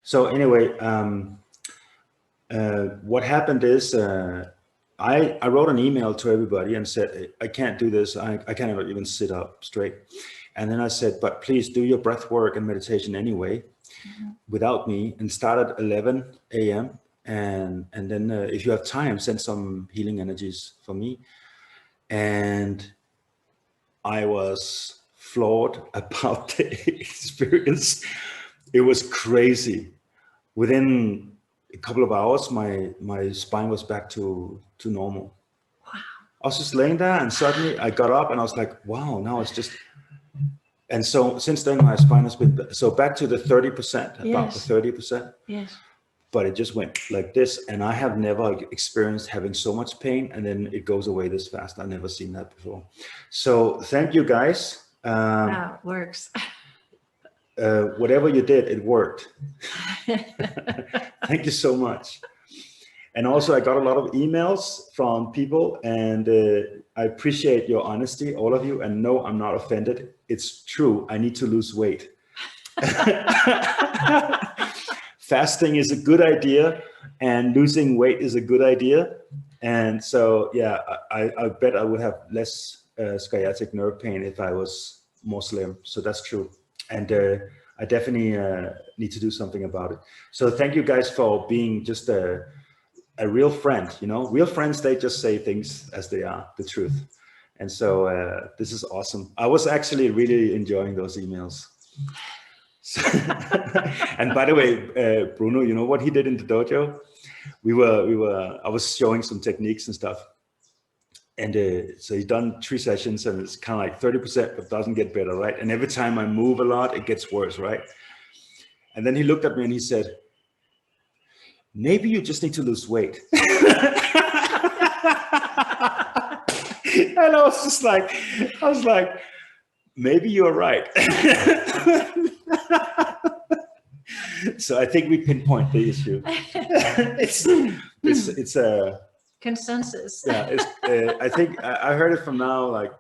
So anyway, what happened is I wrote an email to everybody and said, I can't do this. I can't even sit up straight. And then I said, but please do your breath work and meditation anyway, without me, and start at 11 a.m. And then if you have time, send some healing energies for me. And I was floored about the experience. It was crazy. Within a couple of hours, my spine was back to normal. Wow. I was just laying there, and suddenly I got up and I was like, wow, now it's just, and so since then my spine has been, so back to the 30%, about the 30%. Yes. But it just went like this, and I have never experienced having so much pain and then it goes away this fast. I've never seen that before. So thank you guys. Wow, it works. Whatever you did, it worked. Thank you so much. And also I got a lot of emails from people, and I appreciate your honesty, all of you. And no, I'm not offended. It's true. I need to lose weight. Fasting is a good idea, and losing weight is a good idea. And so, yeah, I bet I would have less sciatic nerve pain if I was more slim. So that's true. And I definitely need to do something about it. So thank you guys for being just a real friend. You know, real friends, they just say things as they are, the truth. And so this is awesome. I was actually really enjoying those emails. And by the way, Bruno, you know what he did in the dojo? I was showing some techniques and stuff. And so he's done 3 sessions, and it's kind of like 30%, but doesn't get better, right? And every time I move a lot, it gets worse, right? And then he looked at me and he said, maybe you just need to lose weight. And I was like, maybe you're right. So I think we pinpoint the issue. It's a consensus. Yeah, I think I heard it from now like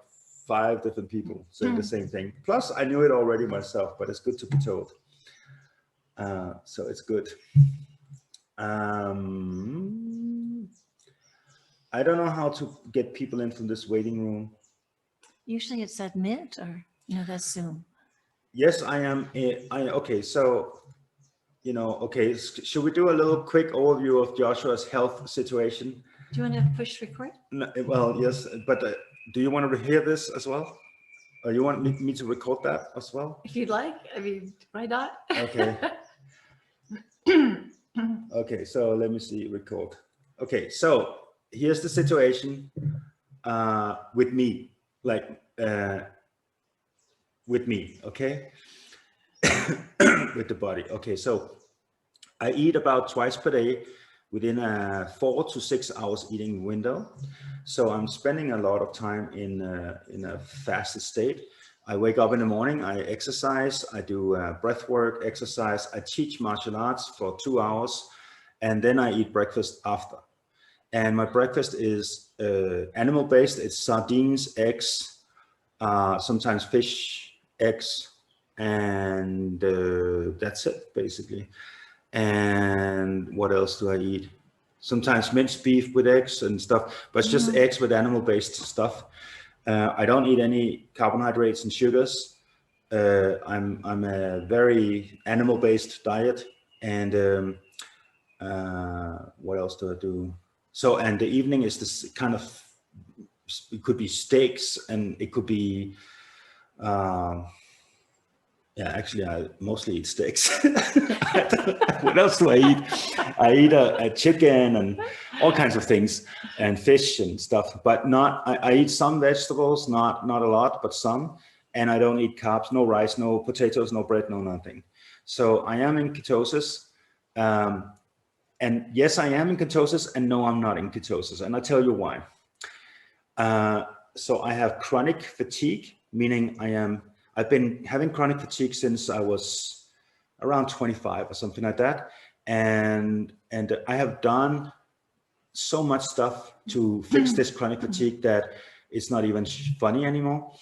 5 different people saying the same thing. Plus, I knew it already myself, but it's good to be told. So it's good. I don't know how to get people in from this waiting room. Usually it's admit, or that's Zoom. Yes, I am. Okay, so okay. Should we do a little quick overview of Joshua's health situation? Do you want to push record? No, well, yes, but do you want to hear this as well? Or you want me to record that as well? If you'd like. I mean, why not? Okay. Okay, so let me see, record. Okay, so here's the situation with me, with me, okay? With the body. Okay, so I eat about twice per day within a 4 to 6 hours eating window. So I'm spending a lot of time in a fasted state. I wake up in the morning, I exercise, I do breath work, exercise, I teach martial arts for 2 hours, and then I eat breakfast after. And my breakfast is animal-based. It's sardines, eggs, sometimes fish, eggs, and that's it, basically. And what else do I eat? Sometimes minced beef with eggs and stuff, but it's just eggs with animal-based stuff. I don't eat any carbohydrates and sugars. I'm a very animal-based diet. And what else do I do? So, and the evening is this kind of, it could be steaks, and it could be, yeah, actually, I mostly eat steaks. What else do I eat? I eat a chicken and all kinds of things, and fish and stuff, but not, I eat some vegetables, not a lot, but some. And I don't eat carbs, no rice, no potatoes, no bread, no nothing. So I am in ketosis. And yes, I am in ketosis, and no, I'm not in ketosis. And I'll tell you why. So I have chronic fatigue, meaning I've been having chronic fatigue since I was around 25 or something like that. And I have done so much stuff to fix this chronic fatigue that it's not even funny anymore.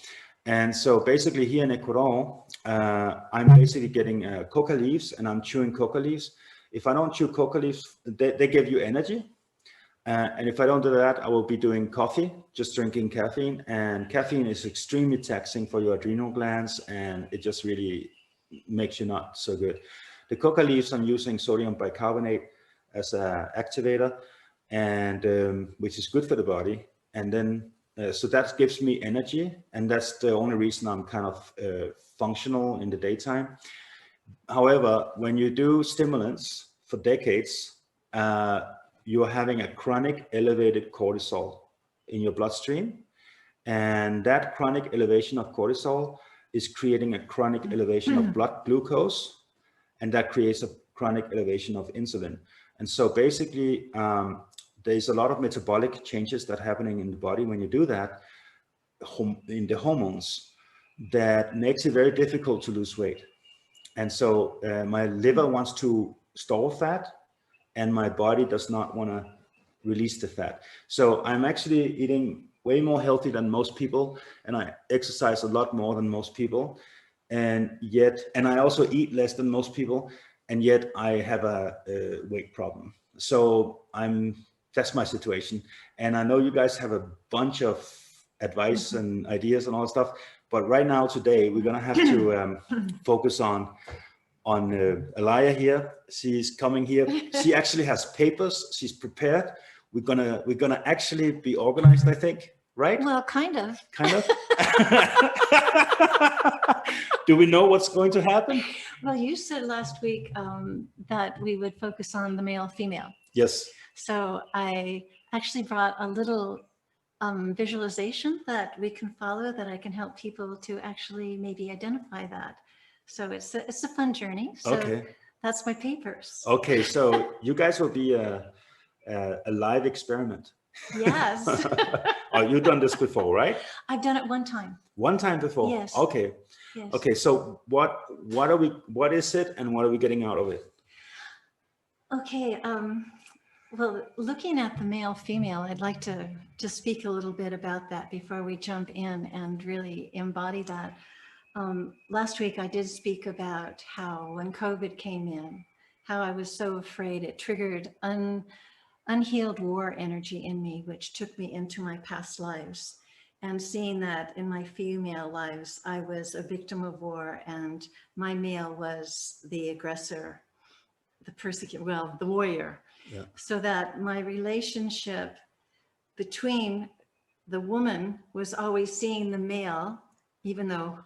And so basically here in Ecuador, I'm basically getting coca leaves, and I'm chewing coca leaves. If I don't chew coca leaves, they give you energy. And if I don't do that, I will be doing coffee, just drinking caffeine. And caffeine is extremely taxing for your adrenal glands, and it just really makes you not so good. The coca leaves, I'm using sodium bicarbonate as an activator, and which is good for the body. And then, so that gives me energy, and that's the only reason I'm kind of functional in the daytime. However, when you do stimulants for decades, you're having a chronic elevated cortisol in your bloodstream. And that chronic elevation of cortisol is creating a chronic elevation of blood glucose, and that creates a chronic elevation of insulin. And so basically, there's a lot of metabolic changes that are happening in the body when you do that, in the hormones, that makes it very difficult to lose weight. And so my liver wants to store fat, and my body does not want to release the fat. So I'm actually eating way more healthy than most people, and I exercise a lot more than most people, and I also eat less than most people, and yet I have a weight problem. So that's my situation. And I know you guys have a bunch of advice and ideas and all that stuff, but right now, today, we're gonna have to focus on Alaya here. She's coming here. She actually has papers. She's prepared. We're gonna actually be organized, I think, right? Well, kind of. Kind of. Do we know what's going to happen? Well, you said last week that we would focus on the male female. Yes. So I actually brought a little visualization that we can follow, that I can help people to actually maybe identify that. So it's a fun journey. So okay. That's my papers. Okay, so you guys will be a live experiment. Yes. Oh, you've done this before, right? I've done it one time. One time before? Yes. Okay. Yes. Okay, so what is it, and what are we getting out of it? Okay, well, looking at the male female, I'd like to just speak a little bit about that before we jump in and really embody that. Last week I did speak about how when COVID came in, how I was so afraid it triggered unhealed war energy in me, which took me into my past lives. And seeing that in my female lives, I was a victim of war, and my male was the aggressor, the persecutor, well, the warrior. Yeah. So that my relationship between the woman was always seeing the male, even though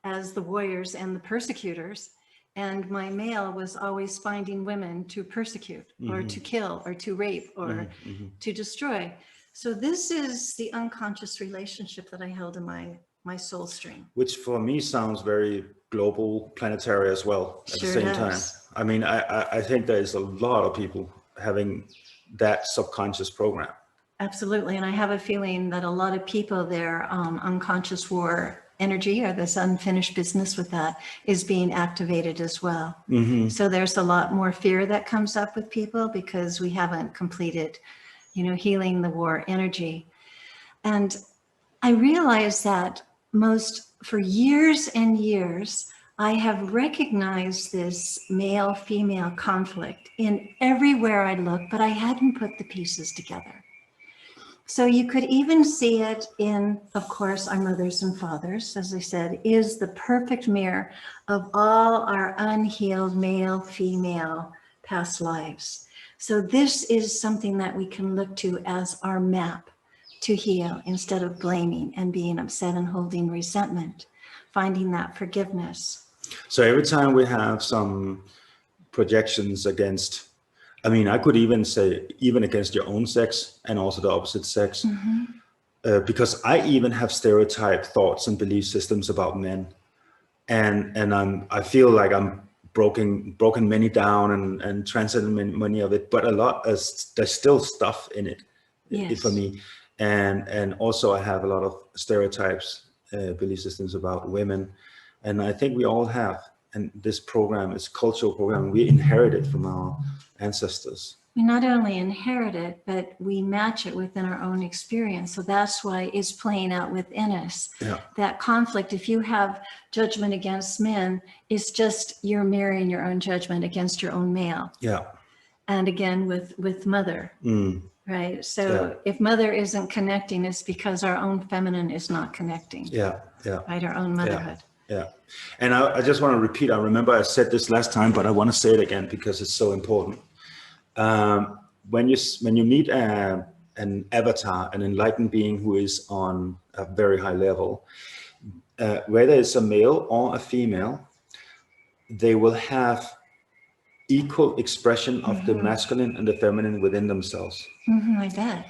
as the warriors and the persecutors, and my male was always finding women to persecute or to kill or to rape or to destroy. So this is the unconscious relationship that I held in my soul stream. Which for me sounds very global, planetary as well at the same time. I mean, I think there's a lot of people having that subconscious program. Absolutely. And I have a feeling that a lot of people, their unconscious war energy, or this unfinished business with that, is being activated as well. So there's a lot more fear that comes up with people because we haven't completed, healing the war energy. And I realized that for years and years, I have recognized this male-female conflict in everywhere I look, but I hadn't put the pieces together. So you could even see it in, of course, our mothers and fathers, as I said, is the perfect mirror of all our unhealed male, female past lives. So this is something that we can look to as our map to heal, instead of blaming and being upset and holding resentment, finding that forgiveness. So every time we have some projections against, I mean, I could even say even against your own sex and also the opposite sex, because I even have stereotype thoughts and belief systems about men, and I feel like I'm broken many down and transcended many of it, but there's still stuff in it. Yes. For me, and also I have a lot of stereotypes, belief systems about women, and I think we all have. And this program is a cultural program. We inherited from our ancestors. we not only inherit it, but we match it within our own experience. So that's why it's playing out within us. Yeah. That conflict, if you have judgment against men, it's just you're mirroring your own judgment against your own male. Yeah. And again, with mother, right? So if mother isn't connecting, it's because our own feminine is not connecting. Yeah. Yeah. Right, our own motherhood. Yeah. And I just want to repeat, I remember I said this last time, but I want to say it again because it's so important. When you meet an avatar, an enlightened being who is on a very high level, whether it's a male or a female, they will have equal expression of the masculine and the feminine within themselves. I bet.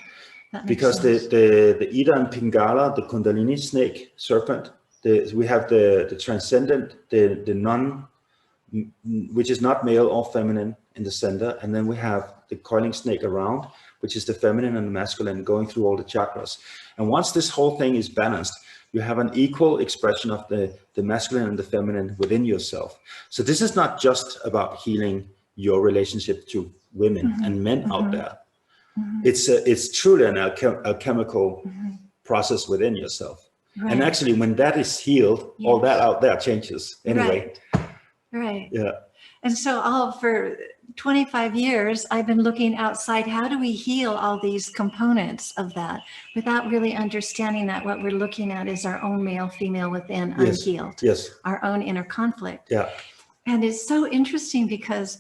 That makes Because sense. the Ida and Pingala, the Kundalini snake serpent, we have the transcendent, the non, which is not male or feminine in the center, and then we have the coiling snake around, which is the feminine and the masculine going through all the chakras. And once this whole thing is balanced, you have an equal expression of the masculine and the feminine within yourself. So this is not just about healing your relationship to women and men out there. It's truly an alchemical process within yourself. Right. And actually, when that is healed, all that out there changes anyway. Right. Yeah. And so for 25 years, I've been looking outside. How do we heal all these components of that without really understanding that what we're looking at is our own male, female within unhealed, our own inner conflict. Yeah. And it's so interesting because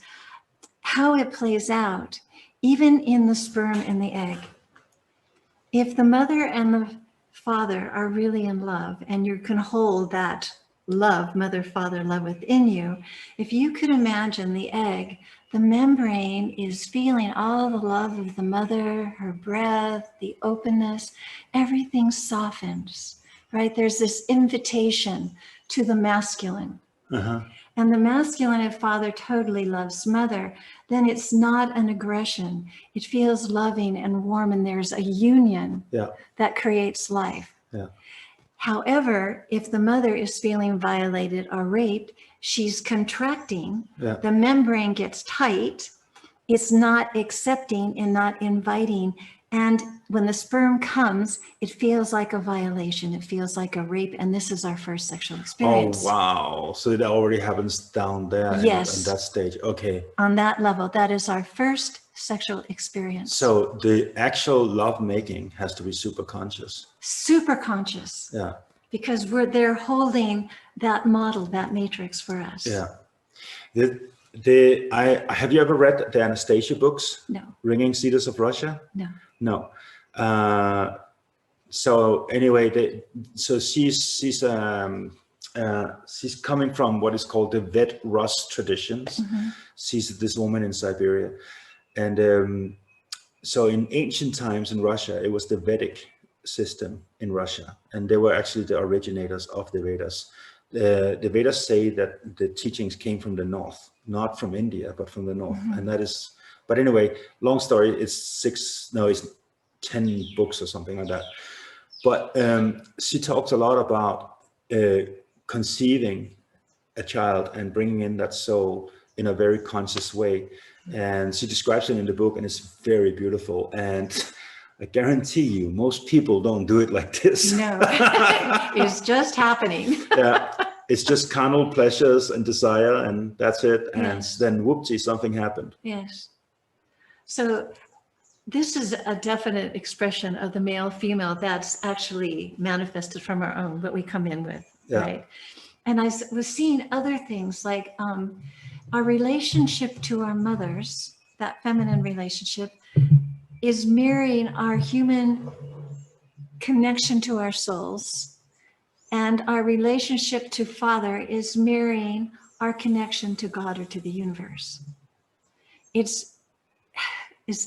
how it plays out, even in the sperm and the egg, if the mother and the father are really in love and you can hold that love, mother-father love within you, if you could imagine the egg, the membrane is feeling all the love of the mother, her breath, the openness, everything softens, right? There's this invitation to the masculine. And the masculine, if father totally loves mother, then it's not an aggression. It feels loving and warm, and there's a union that creates life. Yeah. However, if the mother is feeling violated or raped, she's contracting, the membrane gets tight, it's not accepting and not inviting. And when the sperm comes, it feels like a violation, it feels like a rape, and this is our first sexual experience. Oh, wow. So it already happens down there in that stage. Okay. On that level, that is our first sexual experience. So the actual love making has to be super conscious. Super conscious. Yeah. Because they're holding that model, that matrix for us. Yeah. Have you ever read the Anastasia books? No. Ringing Cedars of Russia? No. No. So anyway, so she's coming from what is called the Ved Rus traditions. She's this woman in Siberia. And so in ancient times in Russia, it was the Vedic system in Russia, and they were actually the originators of the Vedas. The Vedas say that the teachings came from the north, not from India, but from the north. And that is, but anyway, long story, it's 10 books or something like that. But she talks a lot about conceiving a child and bringing in that soul in a very conscious way. And she describes it in the book, and it's very beautiful. And I guarantee you, most people don't do it like this. No, it's just happening. Yeah, it's just carnal pleasures and desire, and that's it. And then whoopsie, something happened. Yes. So this is a definite expression of the male female that's actually manifested from our own, what we come in with, right? And I was seeing other things like our relationship to our mothers, that feminine relationship, is mirroring our human connection to our souls, and our relationship to father is mirroring our connection to God or to the universe. It's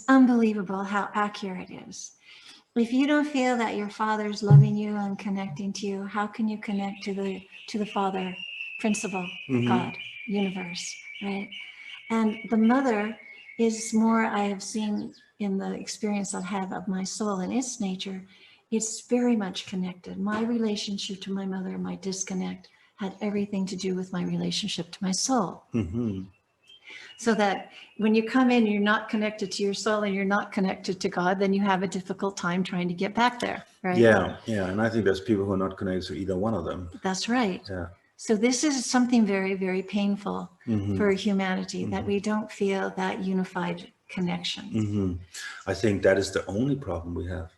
unbelievable how accurate it is. If you don't feel that your father's loving you and connecting to you, how can you connect to the father principle, God, universe, right? And the mother is more, I have seen in the experience I have of my soul and its nature, it's very much connected. My relationship to my mother, my disconnect, had everything to do with my relationship to my soul. So that when you come in, you're not connected to your soul and you're not connected to God, then you have a difficult time trying to get back there, right? Yeah, yeah. And I think there's people who are not connected to either one of them. That's right. Yeah. So this is something very, very painful for humanity, that we don't feel that unified connection. I think that is the only problem we have.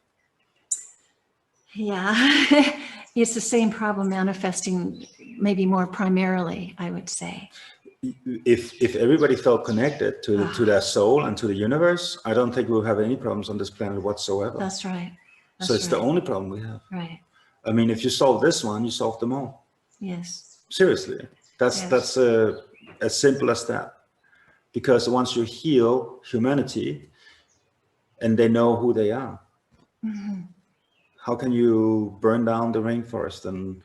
Yeah, it's the same problem manifesting maybe more primarily, I would say. If everybody felt connected to their soul and to the universe, I don't think we'll have any problems on this planet whatsoever. That's right. So it's the only problem we have. Right. I mean, if you solve this one, you solve them all. Yes. Seriously, that's as simple as that. Because once you heal humanity, and they know who they are, how can you burn down the rainforest and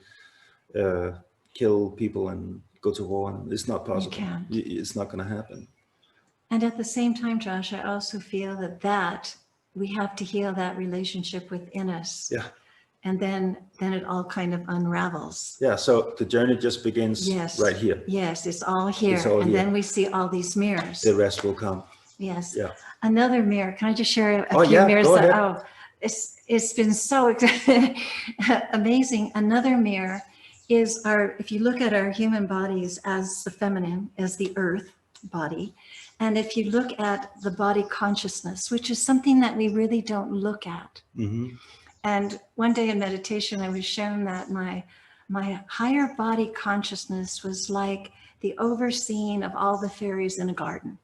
kill people and go to war? It's not possible. You can't. It's not going to happen. And at the same time, Josh, I also feel that we have to heal that relationship within us. Yeah. And then it all kind of unravels. Yeah, so the journey just begins right here. Yes, it's all here. It's all and here. Then we see all these mirrors. The rest will come. Yes. Yeah. Another mirror. Can I just share a few mirrors? Go ahead. It's been so amazing. Another mirror is if you look at our human bodies as the feminine, as the earth body, and if you look at the body consciousness, which is something that we really don't look at. And one day in meditation, I was shown that my higher body consciousness was like the overseeing of all the fairies in a garden.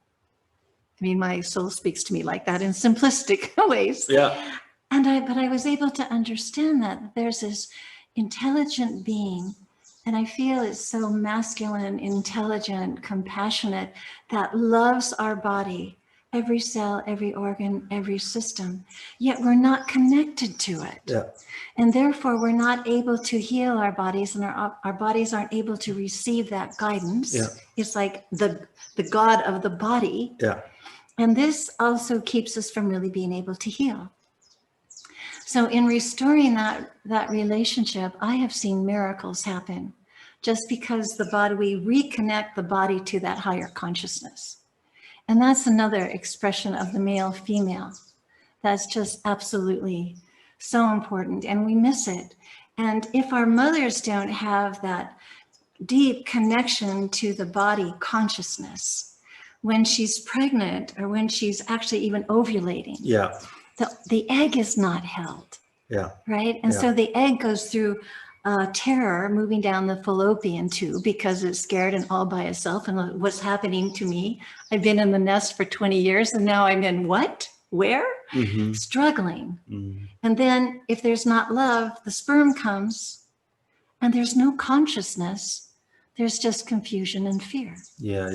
I mean, my soul speaks to me like that in simplistic ways. Yeah. But I was able to understand that there's this intelligent being, and I feel it's so masculine, intelligent, compassionate, that loves our body, every cell, every organ, every system, yet we're not connected to it. Yeah. And therefore we're not able to heal our bodies, and our bodies aren't able to receive that guidance. Yeah. It's like the God of the body. Yeah. And this also keeps us from really being able to heal. So in restoring that relationship, I have seen miracles happen just because we reconnect the body to that higher consciousness. And that's another expression of the male female. That's just absolutely so important, and we miss it. And if our mothers don't have that deep connection to the body consciousness, when she's pregnant or when she's actually even ovulating, the egg is not held. Yeah. Right. And so the egg goes through terror, moving down the fallopian tube because it's scared and all by itself. And what's happening to me? I've been in the nest for 20 years and now I'm in what? Where? Struggling. And then if there's not love, the sperm comes and there's no consciousness. There's just confusion and fear. Yeah.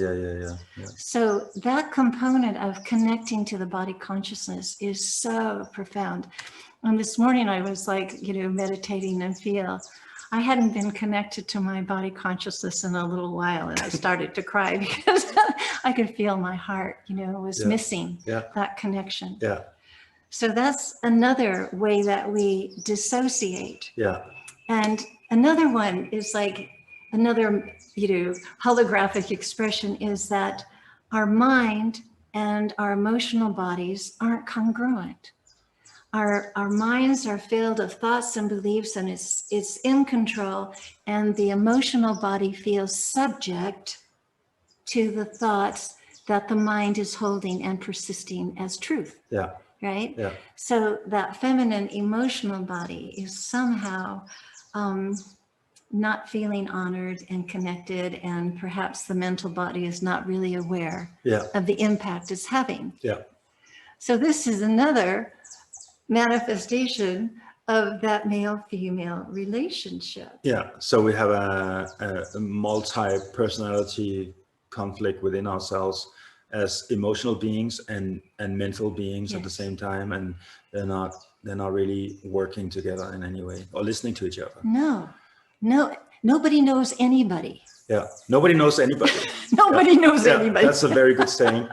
So that component of connecting to the body consciousness is so profound. And this morning I was like, meditating and feel I hadn't been connected to my body consciousness in a little while. And I started to cry because I could feel my heart, was missing that connection. Yeah. So that's another way that we dissociate. Yeah. And another one is like, another, holographic expression is that our mind and our emotional bodies aren't congruent. Our minds are filled of thoughts and beliefs, and it's in control, and the emotional body feels subject to the thoughts that the mind is holding and persisting as truth. Yeah. Right? Yeah. So that feminine emotional body is somehow not feeling honored and connected, and perhaps the mental body is not really aware of the impact it's having. Yeah. So this is another manifestation of that male-female relationship. Yeah. So we have a multi-personality conflict within ourselves as emotional beings and mental beings at the same time, and they're not really working together in any way or listening to each other. No, nobody knows anybody. Yeah, nobody knows anybody. Nobody knows anybody. That's a very good saying.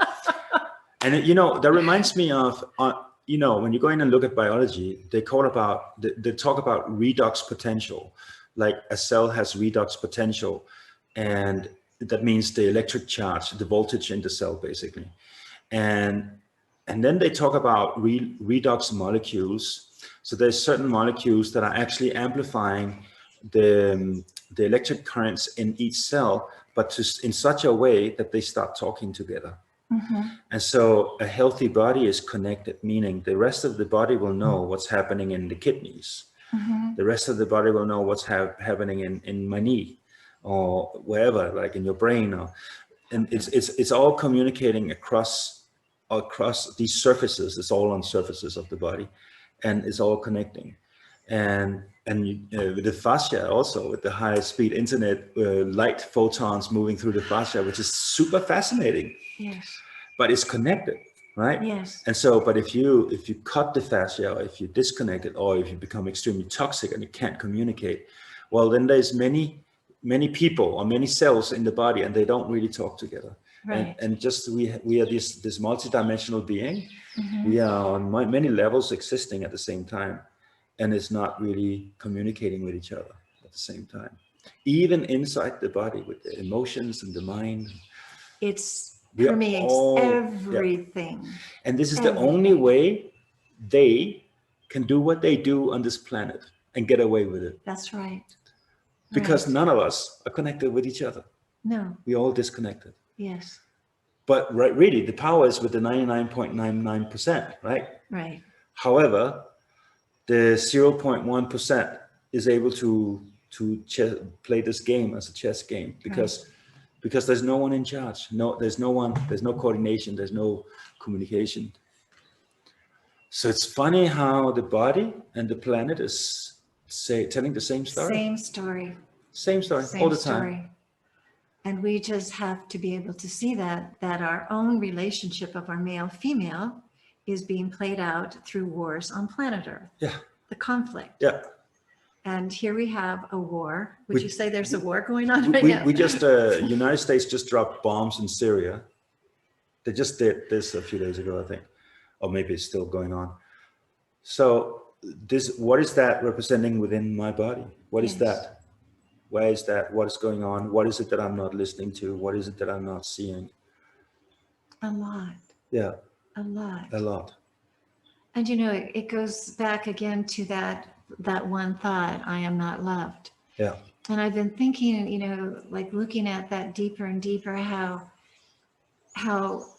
And that reminds me of, when you go in and look at biology, they talk about redox potential, like a cell has redox potential, and that means the electric charge, the voltage in the cell, basically. And then they talk about redox molecules. So there's certain molecules that are actually amplifying the electric currents in each cell, but in such a way that they start talking together. And so a healthy body is connected, meaning the rest of the body will know what's happening in the kidneys. The rest of the body will know what's happening in my knee or wherever, like in your brain, and it's all communicating across these surfaces. It's all on surfaces of the body, and it's all connecting. And with the fascia also, with the high speed internet, light photons moving through the fascia, which is super fascinating. Yes. But it's connected, right? Yes. And so, but if you cut the fascia, or if you disconnect it, or if you become extremely toxic and you can't communicate, well, then there's many people or many cells in the body, and they don't really talk together. Right. And just we are this multidimensional being. We are on many levels existing at the same time, and it's not really communicating with each other at the same time. Even inside the body, with the emotions and the mind, permeates everything. Yeah. And this is the only way they can do what they do on this planet and get away with it. That's right. Because none of us are connected with each other. No. We're all disconnected. Yes. But really, the power is with the 99.99%, right? Right. However, the 0.1% is able to play this game as a chess game, because there's no one in charge. There's no coordination, there's no communication. So it's funny how the body and the planet is telling the same story. Same story. Same story all the time. And we just have to be able to see that our own relationship of our male-female is being played out through wars on planet Earth. Yeah. The conflict. Yeah. And here we have a war. Would you say there's a war going on right now? We just, United States just dropped bombs in Syria. They just did this a few days ago, I think, or maybe it's still going on. So what is that representing within my body? What is that? Where is that? What is going on? What is it that I'm not listening to? What is it that I'm not seeing? A lot. Yeah. A lot. A lot. And it goes back again to that one thought, I am not loved. Yeah. And I've been thinking, like looking at that deeper and deeper, how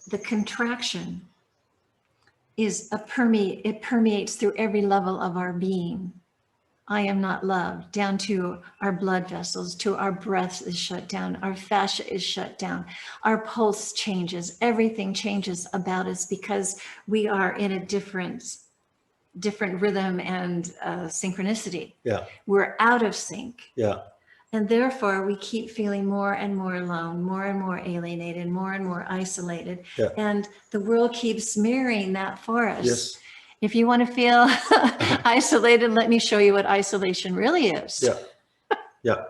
the contraction it permeates through every level of our being. I am not loved, down to our blood vessels, to our breath is shut down, our fascia is shut down, our pulse changes, everything changes about us because we are in a different rhythm and synchronicity. Yeah. We're out of sync. Yeah. And therefore we keep feeling more and more alone, more and more alienated, more and more isolated. Yeah. And the world keeps mirroring that for us. Yes. If you want to feel isolated, let me show you what isolation really is. Yeah. Yeah.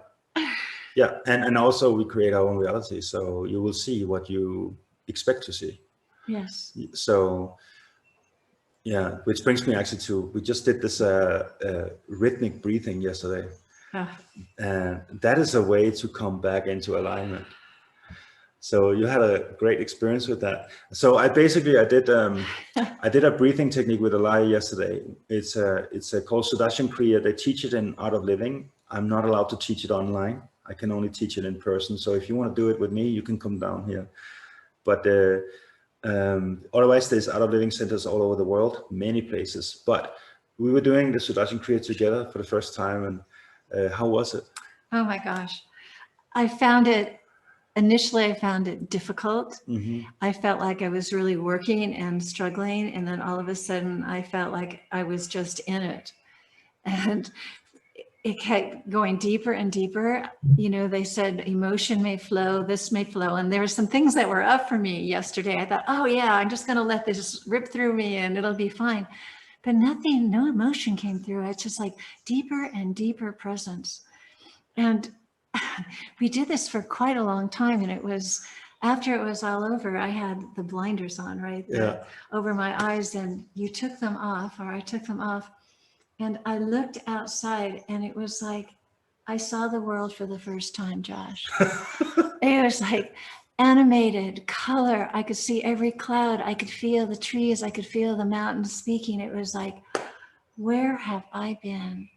Yeah. And also we create our own reality. So you will see what you expect to see. Yes. So, yeah, which brings me actually we just did this rhythmic breathing yesterday. And that is a way to come back into alignment. So you had a great experience with that. So I did a breathing technique with Alaya yesterday. It's called Sudarshan Kriya. They teach it in Art of Living. I'm not allowed to teach it online. I can only teach it in person. So if you want to do it with me, you can come down here. But otherwise, there's Art of Living centers all over the world, many places. But we were doing the Sudarshan Kriya together for the first time. And how was it? Oh my gosh. Initially, I found it difficult. Mm-hmm. I felt like I was really working and struggling. And then all of a sudden I felt like I was just in it. And it kept going deeper and deeper. They said emotion may flow, this may flow. And there were some things that were up for me yesterday. I thought, oh yeah, I'm just going to let this rip through me and it'll be fine. But no emotion came through. It's just like deeper and deeper presence. And we did this for quite a long time. And it was, after it was all over, I had the blinders on, right? Over my eyes, and you took them off, or I took them off. And I looked outside and it was like, I saw the world for the first time, Josh. It was like animated color. I could see every cloud. I could feel the trees. I could feel the mountains speaking. It was like, where have I been?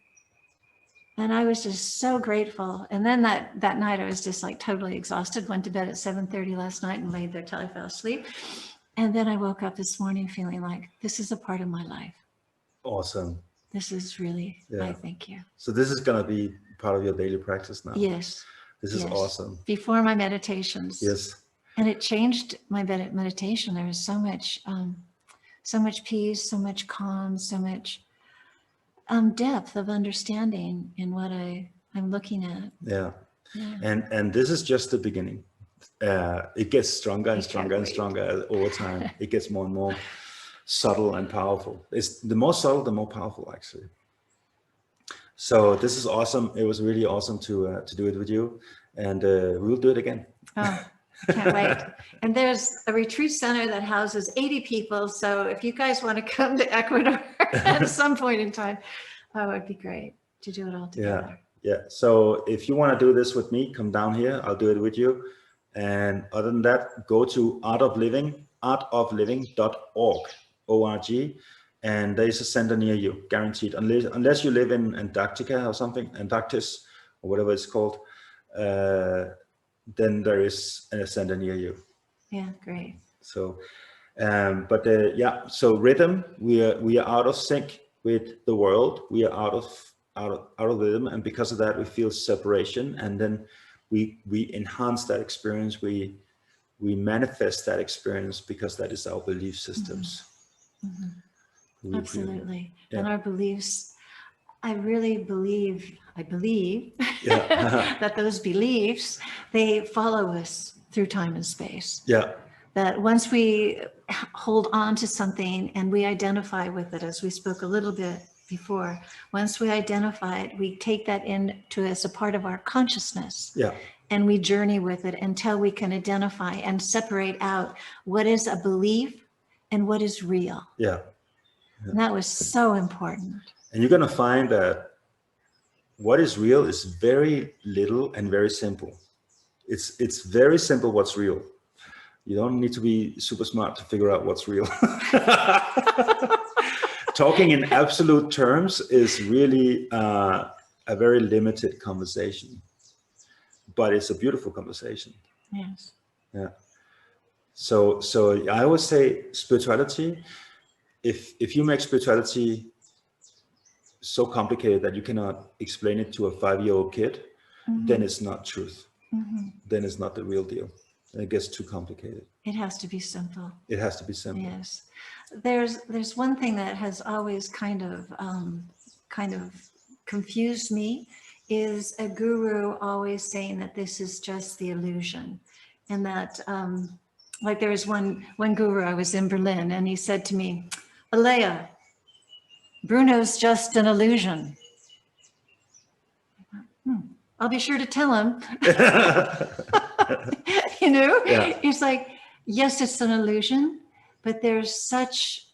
And I was just so grateful. And then that night I was just like totally exhausted, went to bed at 7:30 last night and laid there till I fell asleep. And then I woke up this morning feeling like this is a part of my life. Awesome. This is really, I thank you. So this is going to be part of your daily practice now. Yes. This is awesome. Before my meditations. Yes. And it changed my meditation. There was so much peace, so much calm, so much depth of understanding in what I'm looking at. Yeah. And this is just the beginning. It gets stronger and stronger and stronger over time. It gets more and more subtle and powerful. It's the more subtle, the more powerful, actually. So this is awesome. It was really awesome to do it with you, and we'll do it again. Oh, can't wait. And there's a retreat center that houses 80 people. So if you guys want to come to Ecuador at some point in time, oh, it'd be great to do it all together. Yeah. So if you want to do this with me, come down here. I'll do it with you. And other than that, go to artofliving.org, O-R-G, and there's a center near you, guaranteed. Unless you live in Antarctica or something, Antarctic, or whatever it's called, then there is a center near you. Yeah, great. So, so rhythm, we are out of sync with the world. We are out of rhythm, and because of that, we feel separation, and then we enhance that experience. We manifest that experience because that is our belief systems. Mm-hmm. Absolutely. Yeah. And our beliefs, I believe that those beliefs, they follow us through time and space. Yeah. That once we hold on to something and we identify with it, as we spoke a little bit before, once we identify it, we take that into as a part of our consciousness. Yeah. And we journey with it until we can identify and separate out what is a belief and what is real. Yeah. And that was so important. And you're going to find that what is real is very little and very simple. It's very simple what's real. You don't need to be super smart to figure out what's real. Talking in absolute terms is really a very limited conversation, but it's a beautiful conversation. Yes. Yeah. So I always say spirituality, if you make spirituality so complicated that you cannot explain it to a 5-year-old kid, then it's not truth. Then it's not the real deal. And it gets too complicated. It has to be simple. It has to be simple. Yes. There's one thing that has always kind of confused me, is a guru always saying that this is just the illusion. And that like there was one guru, I was in Berlin, and he said to me, Alaya, Bruno's just an illusion. I'll be sure to tell him. You know, It's like, yes, it's an illusion, but there's such,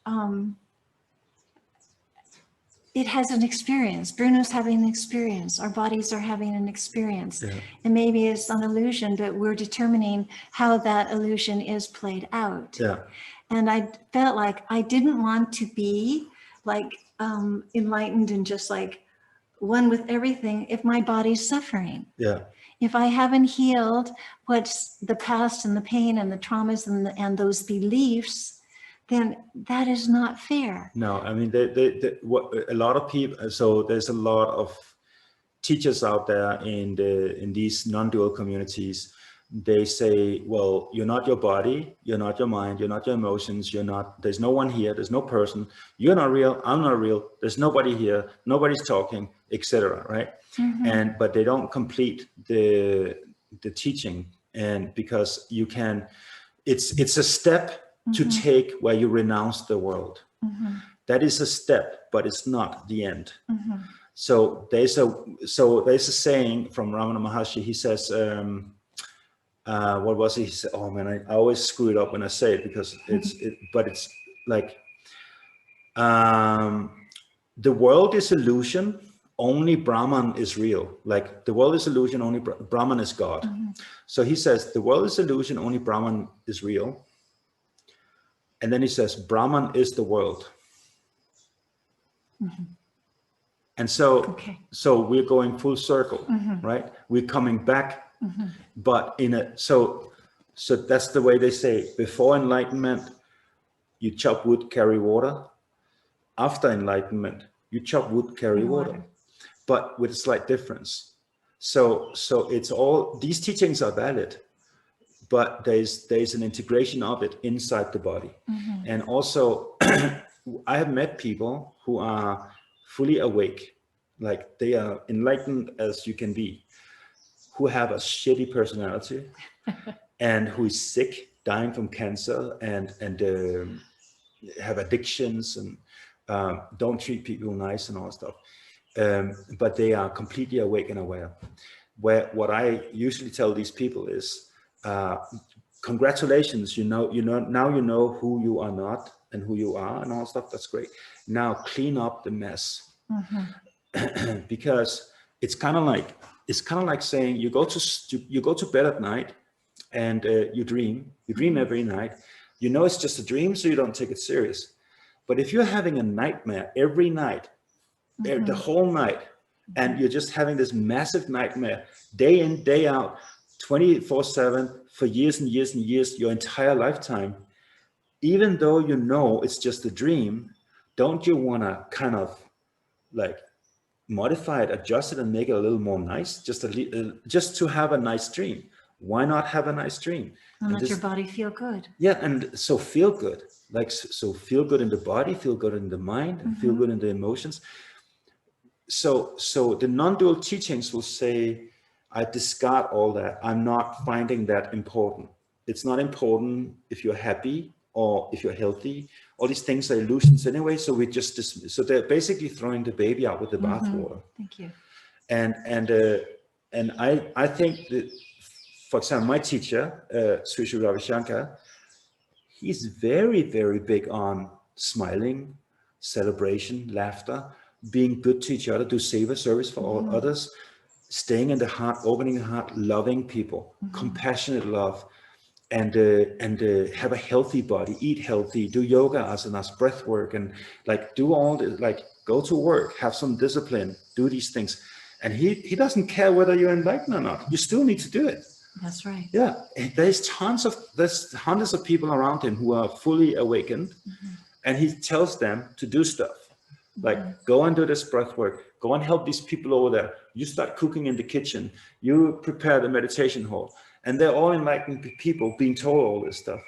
it has an experience. Bruno's having an experience. Our bodies are having an experience. Yeah. And maybe it's an illusion, but we're determining how that illusion is played out. Yeah. And I felt like I didn't want to be like enlightened and just like one with everything if my body's suffering. Yeah. If I haven't healed what's the past and the pain and the traumas and those beliefs, then that is not fair. No, I mean, a lot of people, so there's a lot of teachers out there in these non-dual communities. They say, well, you're not your body, you're not your mind, you're not your emotions, there's no one here, there's no person, you're not real, I'm not real, there's nobody here, nobody's talking, etc. Right? Mm-hmm. But they don't complete the teaching, and because you can, it's a step to take where you renounce the world. That is a step, but it's not the end. So there's a saying from Ramana Maharshi. He says, what was it? He said, oh man, I always screw it up when I say it because but it's like, the world is illusion only Brahman is real. Like the world is illusion, only Brahman is God. So he says the world is illusion, only Brahman is real. And then he says Brahman is the world. And so, so we're going full circle, right? We're coming back, but so that's the way they say, before enlightenment, you chop wood, carry water. After enlightenment, you chop wood, carry water, but with a slight difference. So it's all, these teachings are valid, but there's an integration of it inside the body. And also, I have met people who are fully awake, like they are enlightened as you can be, who have a shitty personality and who is sick, dying from cancer, and have addictions and don't treat people nice and all that stuff. But they are completely awake and aware. Where what I usually tell these people is, congratulations, now you know who you are not and who you are and all that stuff. That's great. Now clean up the mess. Because it's kind of like saying you go to bed at night and you dream every night. You know it's just a dream, so you don't take it serious. But if you're having a nightmare every night, the whole night, and you're just having this massive nightmare day in, day out, 24/7 for years and years and years, your entire lifetime, even though you know it's just a dream, don't you want to kind of like modify it, adjust it, and make it a little more nice, just to have a nice dream? Why not have a nice dream? And let your body feel good. Yeah, and so feel good, like so feel good in the body, feel good in the mind, and feel good in the emotions. So the non-dual teachings will say, I discard all that. I'm not finding that important. It's not important if you're happy or if you're healthy. All these things are illusions anyway. So we just dismiss. So they're basically throwing the baby out with the bathwater. Thank you. And I think that, for example, my teacher, Sri Sri Ravi Shankar, he's very, very big on smiling, celebration, laughter, being good to each other, do service for all others, staying in the heart, opening the heart, loving people, compassionate love, and have a healthy body, eat healthy, do yoga asanas, breath work, and like do all the, like go to work, have some discipline, do these things. And he doesn't care whether you're enlightened or not. You still need to do it. That's right. Yeah, there's hundreds of people around him who are fully awakened, and he tells them to do stuff. Like, go and do this breath work, go and help these people over there. You start cooking in the kitchen, you prepare the meditation hall. And they're all enlightened people being told all this stuff.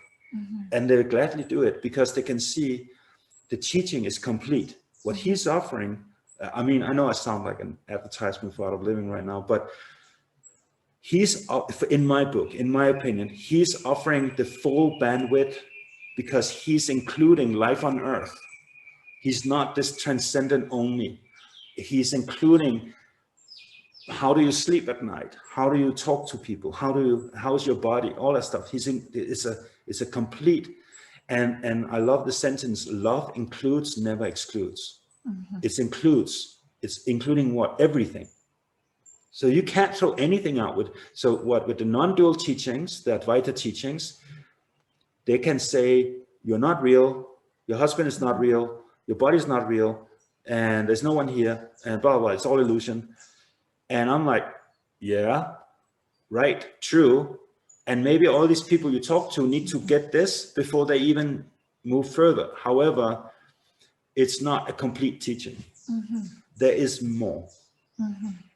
And they gladly do it because they can see the teaching is complete. What he's offering, I mean, I know I sound like an advertisement for Art of Living right now, but he's, in my book, in my opinion, he's offering the full bandwidth because he's including life on earth. He's not this transcendent only. He's including how do you sleep at night? How do you talk to people? How's your body? All that stuff. It's a complete, and I love the sentence, love includes, never excludes. It's including what? Everything. So you can't throw anything out with the non-dual teachings, the Advaita teachings, they can say, you're not real, your husband is not real, your body is not real, and there's no one here, and blah, blah, blah, it's all illusion. And I'm like, yeah, right, true. And maybe all these people you talk to need to get this before they even move further. However, it's not a complete teaching. There is more.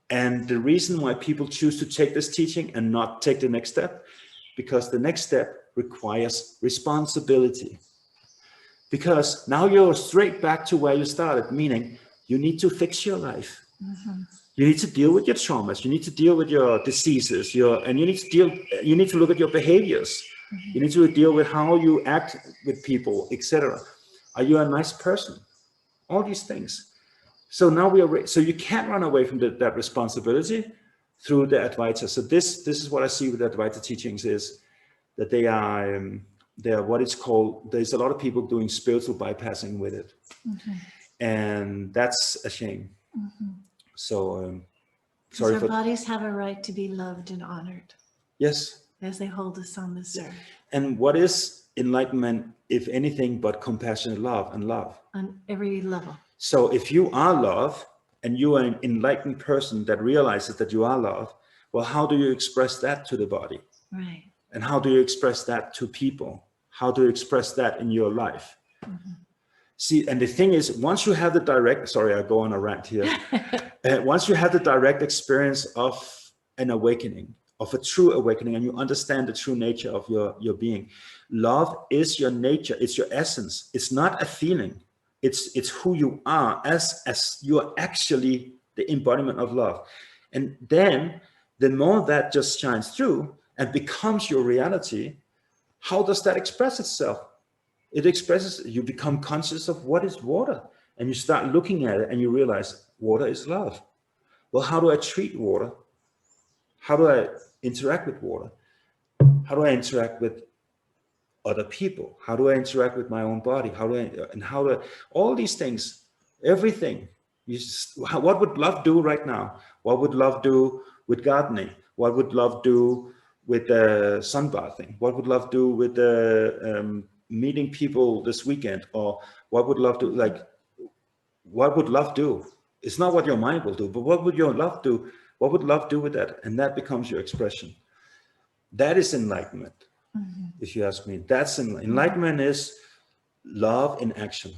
And the reason why people choose to take this teaching and not take the next step, because the next step requires responsibility. Because now you're straight back to where you started, meaning you need to fix your life. You need to deal with your traumas. You need to deal with your diseases. And you need to look at your behaviors. You need to deal with how you act with people, etc. Are you a nice person? All these things. So now so you can't run away from that responsibility through the Advaita. So this is what I see with the Advaita teachings is that they are what it's called. There's a lot of people doing spiritual bypassing with it, and that's a shame. So, Because sorry our for, bodies have a right to be loved and honored yes. as they hold us on this earth. And what is enlightenment, if anything, but compassionate love and love? On every level. So if you are love and you are an enlightened person that realizes that you are love, well, how do you express that to the body? Right. And how do you express that to people? How do you express that in your life? Mm-hmm. See, and the thing is, once you have the direct, sorry, I go on a rant here. Once you have the direct experience of an awakening, of a true awakening, and you understand the true nature of your being, love is your nature, it's your essence. It's not a feeling. It's who you are, as you are actually the embodiment of love. And then the more that just shines through and becomes your reality, how does that express itself? It expresses, you become conscious of what is water, and you start looking at it and you realize water is love. Well, how do I treat water? How do I interact with water? How do I interact with other people? How do I interact with my own body? All these things, everything. What would love do right now? What would love do with gardening? What would love do with sunbathing? What would love do with meeting people this weekend? Or what would love do? Like, what would love do? It's not what your mind will do, but what would your love do? What would love do with that? And that becomes your expression. That is enlightenment. Mm-hmm. If you ask me, that's enlightenment is love in action,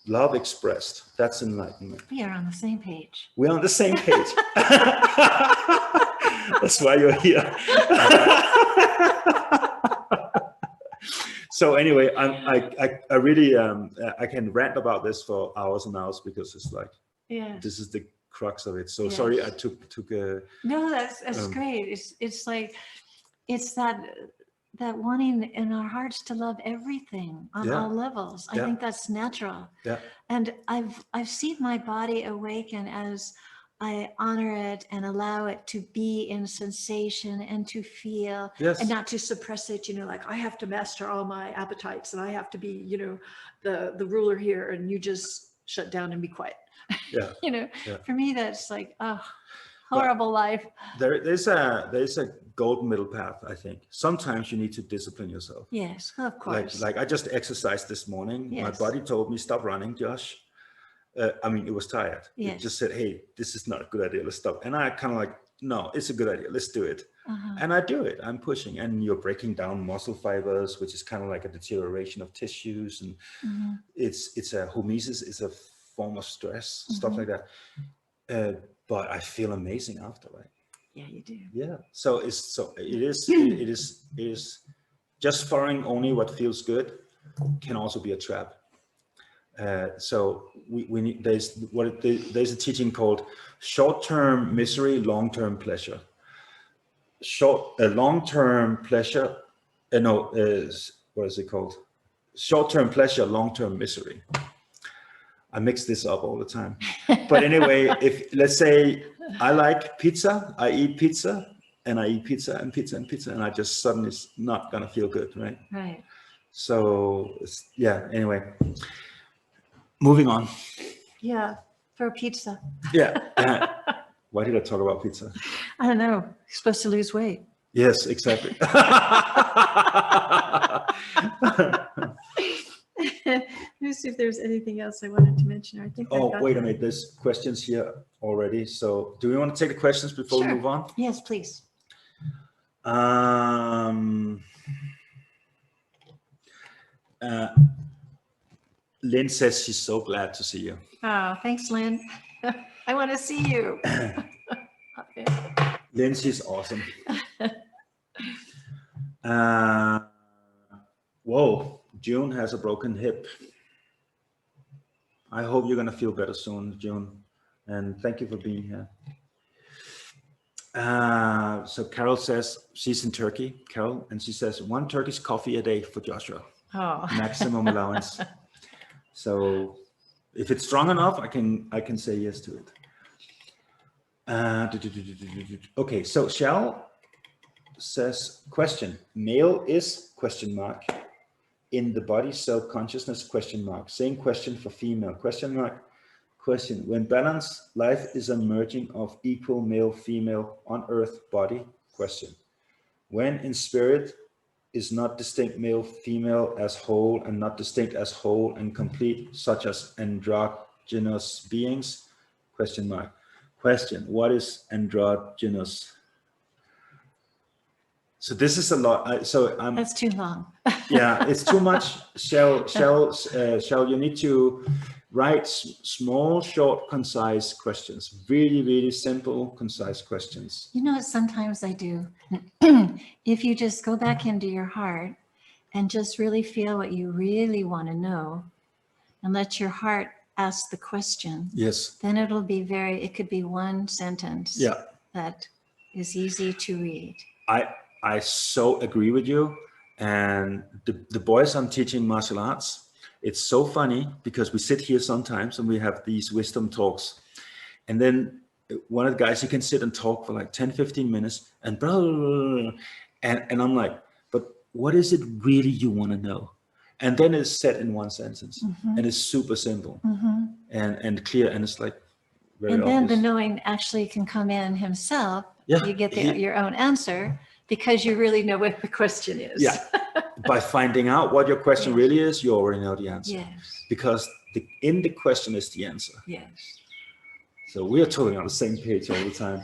love expressed. That's enlightenment. We are on the same page. We're on the same page. That's why you're here. So anyway, I really I can rant about this for hours and hours, because it's like, this is the crux of it. So sorry, I took no, that's great. It's like, it's that wanting in our hearts to love everything on all levels. I think that's natural. Yeah. And I've seen my body awaken as I honor it and allow it to be in sensation and to feel, and not to suppress it, like I have to master all my appetites and I have to be, the ruler here, and you just shut down and be quiet. Yeah. For me, that's like, horrible life. There's a golden middle path, I think. Sometimes you need to discipline yourself. Yes, of course. Like I just exercised this morning. Yes. My body told me, stop running, Josh. It was tired. Yes. It just said, hey, this is not a good idea. Let's stop. And I kind of like, no, it's a good idea. Let's do it. And I do it. I'm pushing. And you're breaking down muscle fibers, which is kind of like a deterioration of tissues. And it's a hormesis, it's a form of stress, stuff like that. But I feel amazing after, right? Yeah, you do. Yeah. So it is just following only what feels good can also be a trap. So we need, there's a teaching called short-term misery, long-term pleasure. Long-term pleasure, what is it called? Short-term pleasure, long-term misery. I mix this up all the time. But anyway, if let's say I like pizza, I eat pizza, and I eat pizza and pizza and pizza, and I just suddenly it's not gonna feel good, right? Right. So anyway. Moving on. Yeah, for pizza. Yeah. Why did I talk about pizza? I don't know. You're supposed to lose weight. Yes, exactly. Let me see if there's anything else I wanted to mention. I think. Wait a minute. There's questions here already. So do we want to take the questions before we move on? Yes, please. Lynn says she's so glad to see you. Oh, thanks, Lynn. I want to see you. Okay. Lynn, she's awesome. Whoa, June has a broken hip. I hope you're going to feel better soon, June. And thank you for being here. So Carol says she's in Turkey, Carol, and she says 1 Turkish coffee a day for Joshua. Oh. Maximum allowance. So if it's strong enough, I can say yes to it. Okay, so Shell says, question, male is ? In the body self-consciousness ? Same question for female ? Question: when balanced life is a merging of equal male female on earth body. Question: when in spirit is not distinct male female as whole and not distinct as whole and complete, such as androgynous beings? Question mark. Question: what is androgynous? So this is a lot. That's too long. Yeah, it's too much. Shall you need to write small, short, concise questions? Really, really simple, concise questions. You know what sometimes I do? If you just go back into your heart and just really feel what you really want to know and let your heart ask the question. Yes. Then it'll be it could be one sentence. Yeah. That is easy to read. I so agree with you. And the boys I'm teaching martial arts, it's so funny because we sit here sometimes and we have these wisdom talks. And then one of the guys, he can sit and talk for like 10, 15 minutes and blah, blah, blah, blah. And I'm like, but what is it really you want to know? And then it's said in one sentence and it's super simple and clear. And it's like very and then obvious. the knowing actually can come in himself. Yeah, you get your own answer because you really know what the question is. Yeah. By finding out what your question really is, you already know the answer. Yes. Because in the question is the answer. Yes. So we are totally on the same page all the time.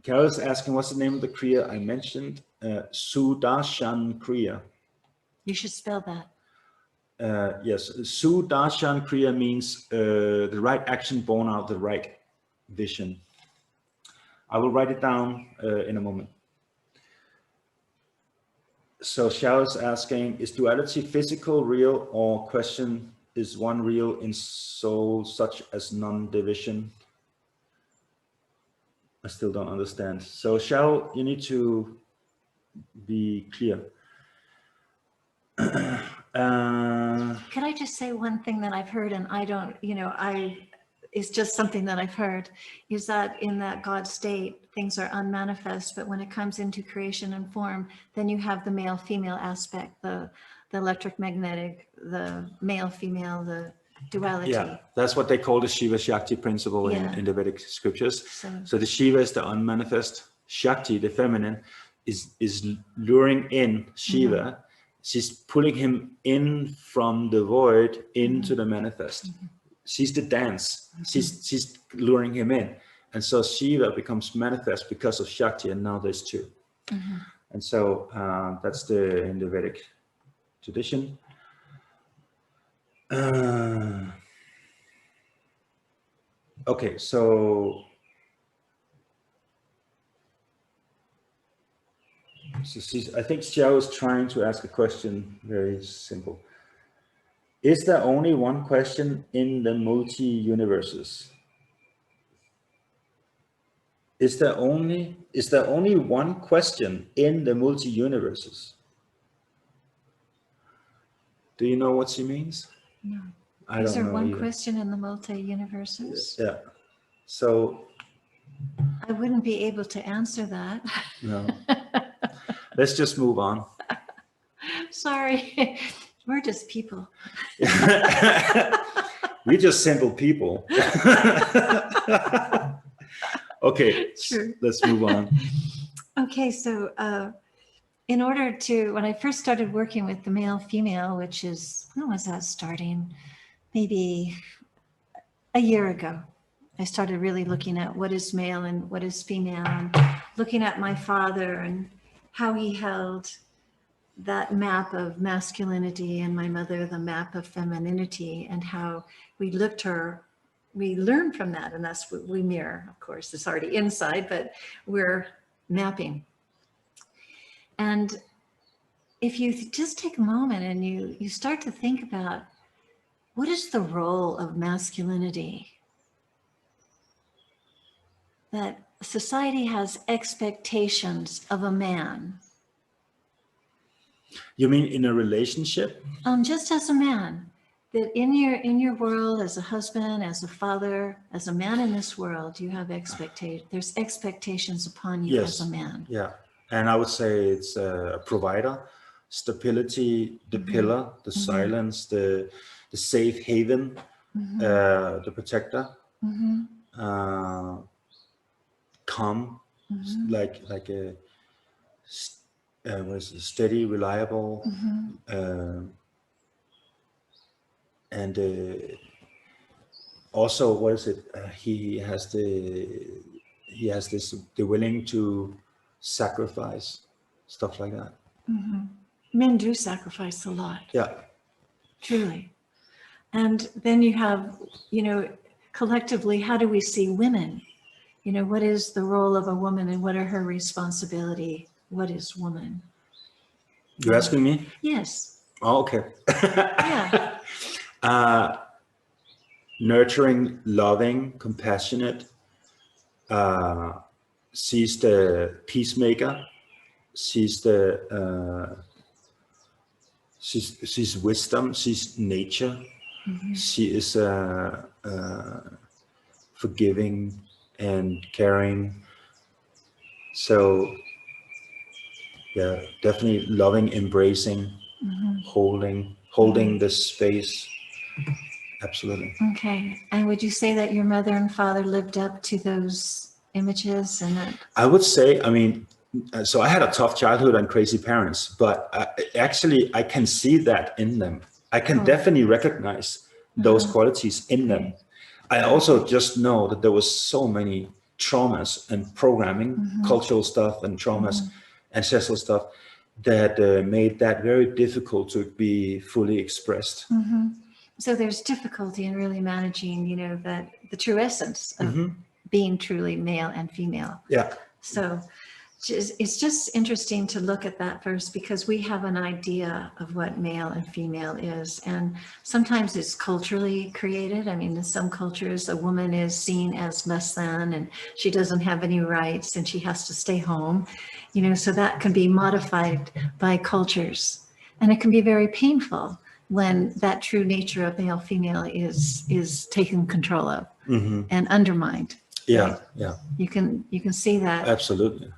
Carol is asking, what's the name of the Kriya I mentioned? Sudarshan Kriya. You should spell that. Yes, Sudarshan Kriya means the right action born out of the right vision. I will write it down in a moment. So Xiao is asking, is duality physical, real, or question, is one real in soul such as non-division? I still don't understand. So Xiao, you need to be clear. Could I just say one thing that I've heard, and I don't, it's just something that I've heard, is that in that God state, things are unmanifest, but when it comes into creation and form, then you have the male female aspect, the electric magnetic, the male female, the duality. Yeah, that's what they call the Shiva Shakti principle in the Vedic scriptures. So the Shiva is the unmanifest, Shakti, the feminine, is luring in Shiva. She's pulling him in from the void into the manifest. She's the dance. She's luring him in. And so Shiva becomes manifest because of Shakti, and now there's two. And so that's in the Vedic tradition. Okay, so I think Xiao is trying to ask a question, very simple. Is there only one question in the multi-universes? Is there only one question in the multi-universes? Do you know what she means? No. I Is don't there know one either. question in the multi-universes? Yeah. So I wouldn't be able to answer that. no. Let's just move on. Sorry. We're just people. We're just simple people. Okay, Sure. let's move on. Okay, so in order to, when I first started working with the male female, which is, when was that starting? Maybe a year ago. I started really looking at what is male and what is female, and looking at my father and how he held that map of masculinity, and my mother the map of femininity, and how we learn from that, and that's what we mirror. Of course, it's already inside, but we're mapping. And if you just take a moment and you start to think about, what is the role of masculinity? That society has expectations of a man. You mean in a relationship? Just as a man, that in your world, as a husband, as a father, as a man in this world, you have there's expectations upon you as a man. Yeah, and I would say it's a provider. stability, the pillar, the silence, the safe haven, the protector, calm, like a what is it, steady, reliable, and also what is it? He has this the willing to sacrifice, stuff like that. Men do sacrifice a lot. Yeah. Truly. And then you have, collectively, how do we see women? What is the role of a woman and what are her responsibility? What is woman? You're asking me? Yes. Oh, okay. Yeah. Nurturing, loving, compassionate, sees the peacemaker, sees sees wisdom, sees nature. She is forgiving and caring. So yeah, definitely loving, embracing, holding this space. Absolutely. Okay. And would you say that your mother and father lived up to those images and that? I would say, so I had a tough childhood and crazy parents, but actually I can see that in them. I can definitely recognize those qualities in them. I also just know that there was so many traumas and programming, cultural stuff and traumas, ancestral stuff that made that very difficult to be fully expressed. So there's difficulty in really managing, that the true essence of being truly male and female. Yeah. So it's just interesting to look at that first, because we have an idea of what male and female is. And sometimes it's culturally created. I mean, in some cultures, a woman is seen as less than, and she doesn't have any rights and she has to stay home, so that can be modified by cultures. And it can be very painful when that true nature of male female is taken control of and undermined. Yeah. Right? Yeah. You can see that. Absolutely.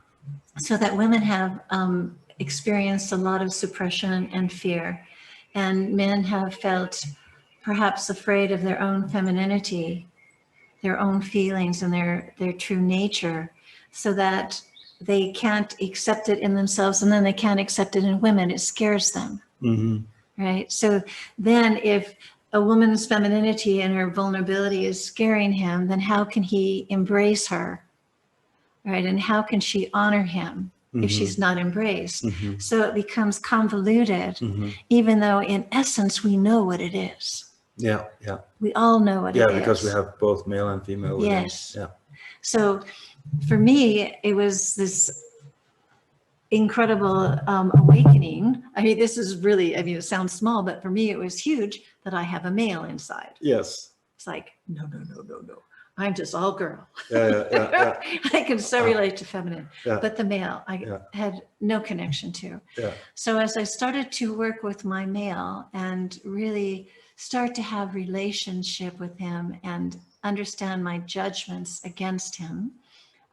So that women have experienced a lot of suppression and fear, and men have felt perhaps afraid of their own femininity, their own feelings and their true nature, so that they can't accept it in themselves, and then they can't accept it in women. It scares them. Right? So then if a woman's femininity and her vulnerability is scaring him, then how can he embrace her? Right? And how can she honor him if she's not embraced? So it becomes convoluted, even though in essence we know what it is. Yeah. Yeah. We all know what it is. Yeah, because we have both male and female within. Yes. Yeah. So for me, it was this incredible awakening. I mean, this is really, it sounds small, but for me, it was huge that I have a male inside. Yes. It's like, no. I'm just all girl. Yeah. I can so relate to feminine, Yeah. but the male I had no connection to. Yeah. So as I started to work with my male and really start to have relationship with him and understand my judgments against him,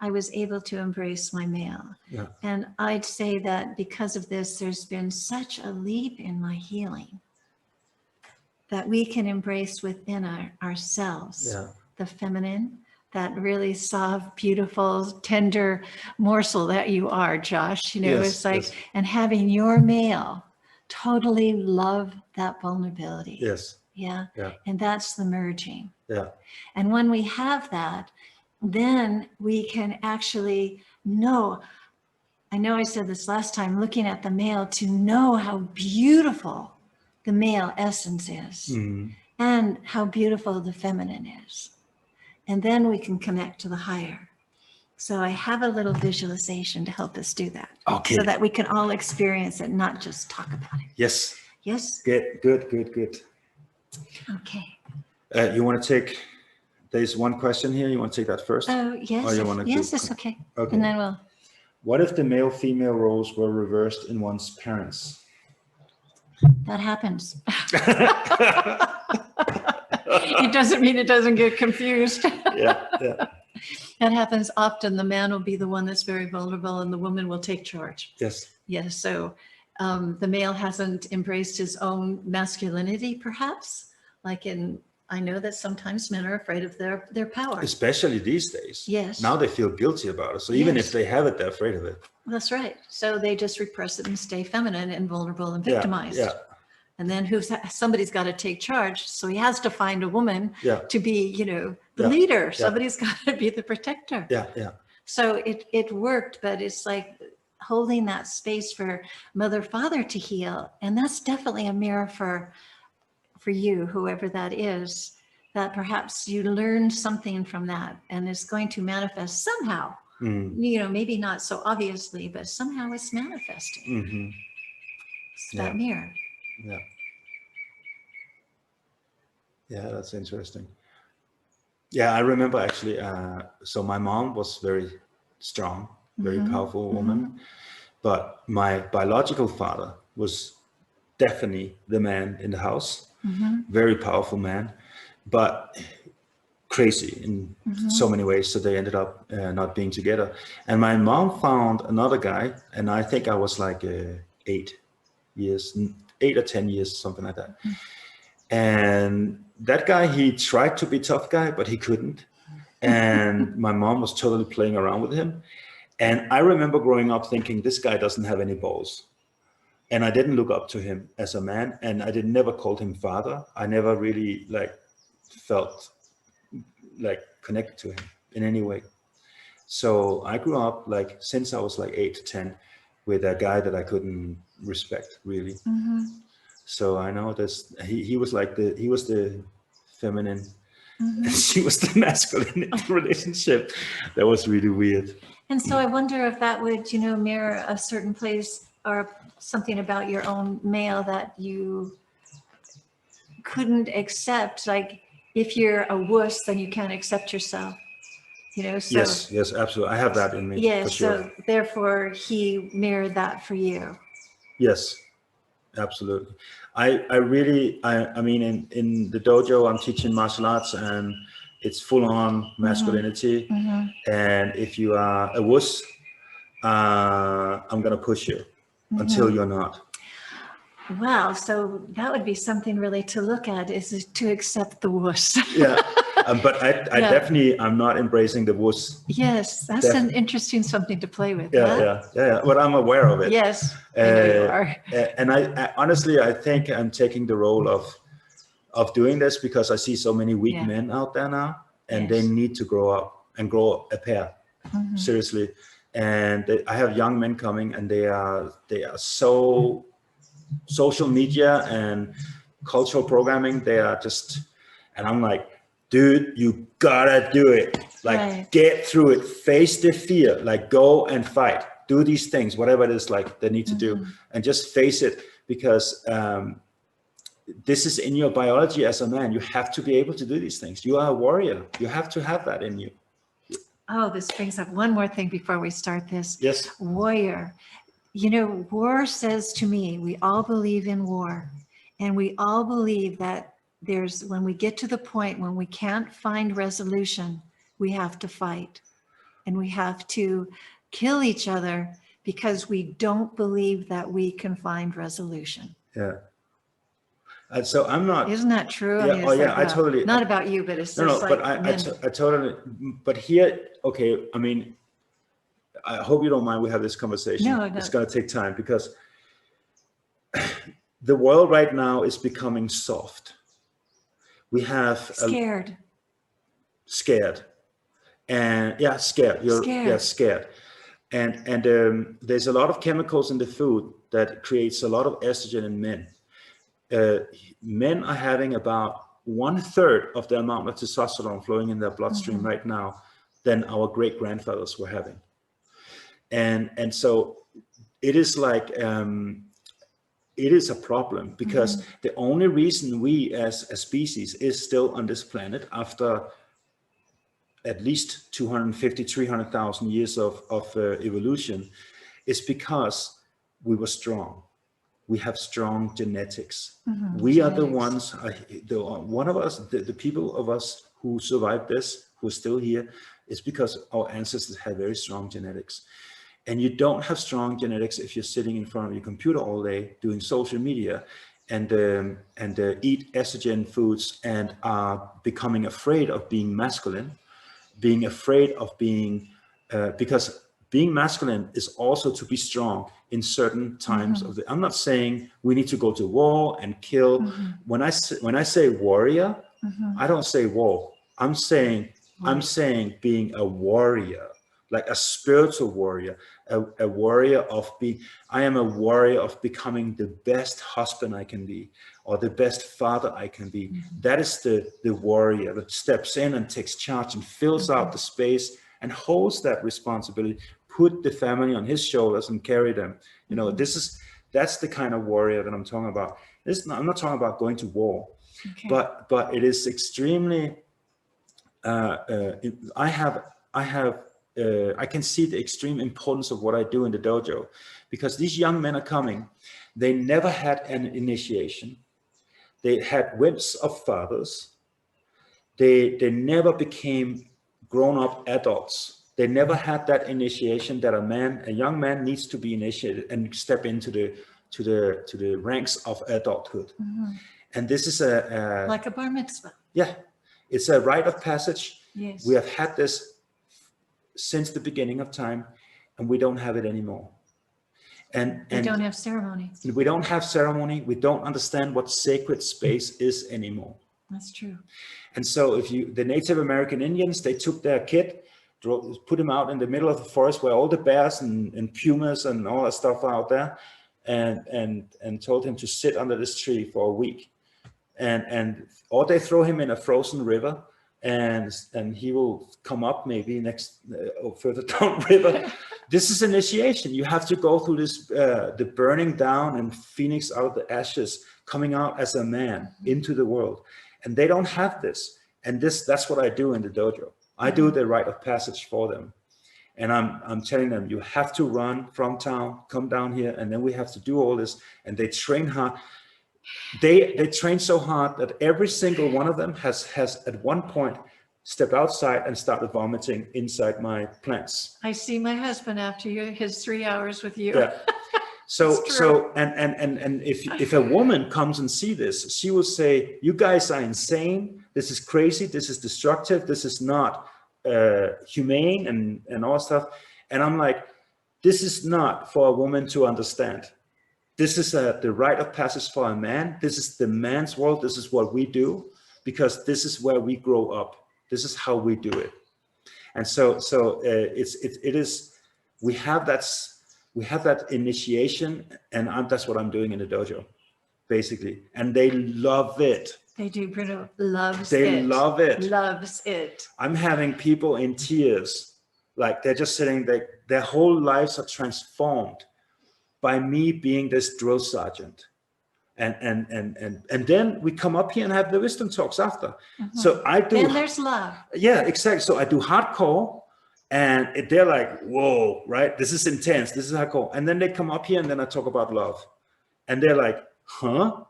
I was able to embrace my male. Yeah. And I'd say that because of this, there's been such a leap in my healing that we can embrace within ourselves. Yeah. The feminine, that really soft, beautiful, tender morsel that you are, Josh. It's like, and having your male totally love that vulnerability. Yes. Yeah. Yeah. And that's the merging. Yeah. And when we have that, then we can actually know. I know I said this last time, looking at the male, to know how beautiful the male essence is and how beautiful the feminine is. And then we can connect to the higher. So I have a little visualization to help us do that. Okay. So that we can all experience it, not just talk about it. Yes. Yes? Good. Okay. You want to take, there's one question here. You want to take that first? Oh, yes. Or you want to Yes, it's okay. Okay. And then we'll. What if the male-female roles were reversed in one's parents? That happens. It doesn't mean it doesn't get confused. Yeah. That happens often. The man will be the one that's very vulnerable and the woman will take charge. Yes. Yes. So the male hasn't embraced his own masculinity, perhaps. Like I know that sometimes men are afraid of their power. Especially these days. Yes. Now they feel guilty about it. So even Yes. if they have it, they're afraid of it. That's right. So they just repress it and stay feminine and vulnerable and Yeah, victimized. yeah. And then somebody's got to take charge. So he has to find a woman Yeah. to be, the Yeah. leader. Yeah. Somebody's got to be the protector. Yeah, yeah. So it worked, but it's like holding that space for mother, father to heal. And that's definitely a mirror for you, whoever that is, that perhaps you learned something from that and it's going to manifest somehow. Maybe not so obviously, but somehow it's manifesting. It's that mirror. Yeah. Yeah, that's interesting. Yeah, I remember actually, so my mom was very strong, very powerful woman, but my biological father was definitely the man in the house, very powerful man, but crazy in so many ways. So they ended up not being together. And my mom found another guy, and I think I was like 8 or 10 years, something like that. And that guy, he tried to be tough guy, but he couldn't. And my mom was totally playing around with him. And I remember growing up thinking, this guy doesn't have any balls. And I didn't look up to him as a man, and I never called him father. I never really felt connected to him in any way. So I grew up since I was 8 to 10 with a guy that I couldn't respect really. So I know this. He was the feminine, and she was the masculine relationship. That was really weird. And so I wonder if that would, mirror a certain place or something about your own male that you couldn't accept. Like if you're a wuss, then you can't accept yourself. So, yes, absolutely. I have that in me. Yes, for sure. So therefore he mirrored that for you. Yes, absolutely. I mean, in the dojo, I'm teaching martial arts, and it's full on masculinity. And if you are a wuss, I'm going to push you until you're not. Wow. So that would be something really to look at, is to accept the wuss. Yeah. But I definitely, I'm not embracing the wuss. Yes. That's an interesting something to play with. Yeah. But I'm aware of it. Yes. I know you are. And I honestly, I think I'm taking the role of doing this because I see so many weak men out there now, and they need to grow up and grow a pair. Seriously. And I have young men coming, and they are so social media and cultural programming. They are just, and I'm like, dude, you gotta do it. Get through it, face the fear, go and fight, do these things, whatever it is they need to do, and just face it, because this is in your biology as a man. You have to be able to do these things. You are a warrior. You have to have that in you. Oh, this brings up one more thing before we start this. Yes. Warrior. War says to me, we all believe in war, and we all believe that when we get to the point when we can't find resolution, we have to fight, and we have to kill each other because we don't believe that we can find resolution. Yeah. So I'm not. Isn't that true? Yeah. I totally. Not about you, but it's no. But I totally. But here, okay. I mean, I hope you don't mind we have this conversation. No. It's going to take time, because the world right now is becoming soft. We have scared. And scared. Scared. And there's a lot of chemicals in the food that creates a lot of estrogen in men. Men are having about 1/3 of the amount of testosterone flowing in their bloodstream right now than our great grandfathers were having. And so it is it is a problem, because the only reason we as a species is still on this planet after at least 250, 300,000 years of evolution is because we were strong. We have strong genetics. We are the ones, one of us, the people of us who survived this, who are still here, is because our ancestors had very strong genetics. And you don't have strong genetics if you're sitting in front of your computer all day doing social media and eat estrogen foods and are becoming afraid of being masculine, being afraid of being, because being masculine is also to be strong in certain times of the, I'm not saying we need to go to war and kill. When I say warrior, I don't say war. I'm saying being a warrior, like a spiritual warrior, a warrior of being, I am a warrior of becoming the best husband I can be, or the best father I can be. That is the warrior that steps in and takes charge and fills out the space and holds that responsibility, put the family on his shoulders and carry them. You know, that's the kind of warrior that I'm talking about. I'm not talking about going to war, but it is extremely, I can see the extreme importance of what I do in the dojo, because these young men are coming. They never had an initiation. They had whims of fathers. They never became grown-up adults. They never had that initiation that a young man needs to be initiated and step into the ranks of adulthood. And this is like a bar mitzvah. Yeah, it's a rite of passage. Yes. We have had this since the beginning of time, and we don't have it anymore. And we don't have ceremony. We don't have ceremony. We don't understand what sacred space is anymore. That's true. And so the Native American Indians, they took their kid, put him out in the middle of the forest where all the bears and pumas and all that stuff are out there, and told him to sit under this tree for a week. Or they throw him in a frozen river, and he will come up maybe next or further down river. This is initiation. You have to go through this, the burning down and phoenix out of the ashes, coming out as a man into the world. And they don't have this. And that's what I do in the dojo. I do the rite of passage for them. And I'm telling them, you have to run from town, come down here, and then we have to do all this. And they train hard. They train so hard that every single one of them has at one point stepped outside and started vomiting inside my plants. I see my husband after his 3 hours with you. Yeah. So and if a woman comes and see this, she will say, you guys are insane. This is crazy. This is destructive. This is not humane and all stuff. And I'm like, this is not for a woman to understand. This is the rite of passage for a man. This is the man's world. This is what we do, because this is where we grow up. This is how we do it. And so it is, we have that initiation, and that's what I'm doing in the dojo, basically. And they love it. They do, Bruno loves it. They love it. Loves it. I'm having people in tears, like they're just sitting there, their whole lives are transformed by me being this drill sergeant. And then we come up here and have the wisdom talks after. So I do. Then there's love. Yeah, exactly. So I do hardcore, and they're like, whoa, right? This is intense. This is hardcore. And then they come up here and then I talk about love. And they're like, huh?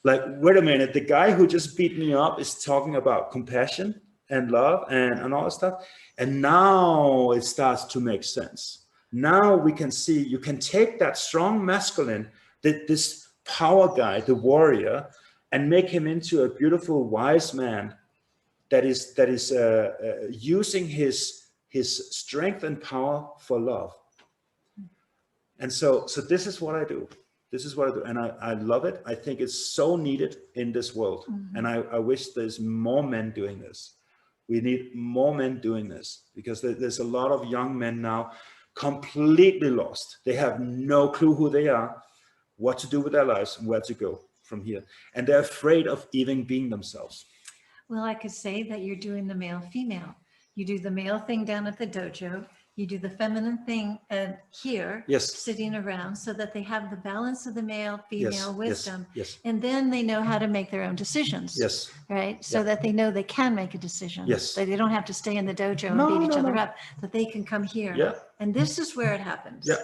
Like, wait a minute. The guy who just beat me up is talking about compassion and love and all that stuff. And now it starts to make sense. Now we can see, you can take that strong masculine, this power guy, the warrior, and make him into a beautiful, wise man that is using his strength and power for love. And so this is what I do. This is what I do. And I love it. I think it's so needed in this world. And I wish there's more men doing this. We need more men doing this, because there's a lot of young men now completely lost. They have no clue who they are, what to do with their lives, and where to go from here. And they're afraid of even being themselves. Well, I could say that you're doing the male-female. You do the male thing down at the dojo. You do the feminine thing here, yes, sitting around, so that they have the balance of the male-female wisdom. Yes. And then they know how to make their own decisions. Yes. Right? So that they know they can make a decision. Yes. That they don't have to stay in the dojo and beat each other up, that they can come here. Yeah. And this is where it happens. Yeah.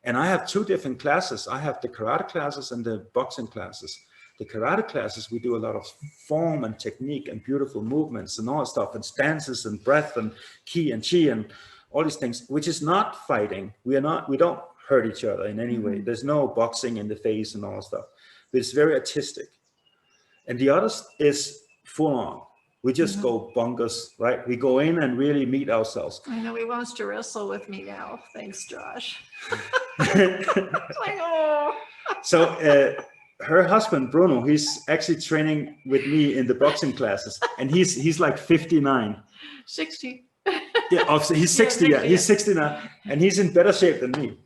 And I have two different classes. I have the karate classes and the boxing classes. The karate classes, we do a lot of form and technique and beautiful movements and all that stuff, and stances and breath and ki and chi and all these things, which is not fighting. We don't hurt each other in any way. There's no boxing in the face and all that stuff, but it's very artistic. And the other is full on. We just go bonkers, right? We go in and really meet ourselves. I know he wants to wrestle with me now. Thanks, Josh. It's like, oh. So her husband, Bruno, he's actually training with me in the boxing classes. And he's like 59. 60. Yeah, he's 60. Yeah, he's 69. And he's in better shape than me.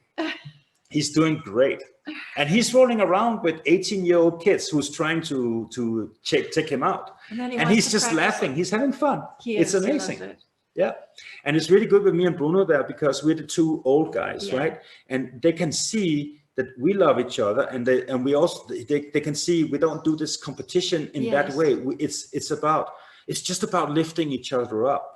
He's doing great. And he's rolling around with 18-year-old kids who's trying to take him out. And he's just laughing. He's having fun. It's amazing. Yeah. And it's really good with me and Bruno there because we're the two old guys, right? And they can see that we love each other, and we also they can see we don't do this competition in that way. It's just about lifting each other up.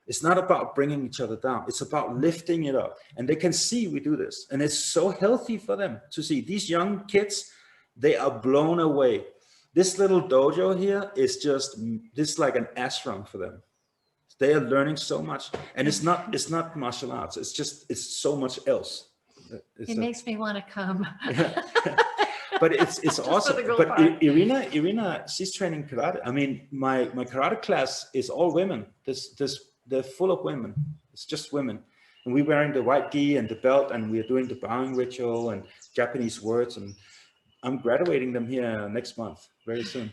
It's not about bringing each other down. It's about lifting it up. And they can see we do this. And it's so healthy for them to see. These young kids, they are blown away. This little dojo here is this like an ashram for them. They are learning so much. And it's not martial arts. It's so much else. It makes me want to come. But it's awesome. But Irina, she's training karate. I mean, my karate class is all women. They're full of women. It's just women. And we're wearing the white gi and the belt, and we're doing the bowing ritual and Japanese words. And I'm graduating them here next month, very soon.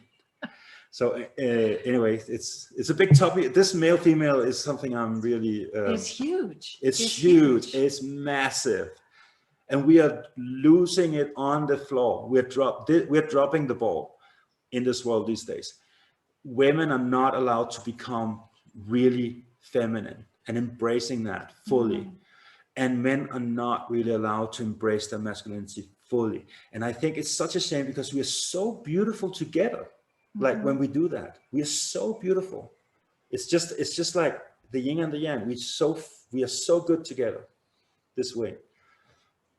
So anyway, it's a big topic. This male-female is something I'm really... it's huge. It's huge. It's massive. And we are losing it on the floor. We're dropping the ball in this world these days. Women are not allowed to become really feminine and embracing that fully. And men are not really allowed to embrace their masculinity fully. And I think it's such a shame because we are so beautiful together. Like when we do that, we are so beautiful. It's just like the yin and the yang. We are so good together this way.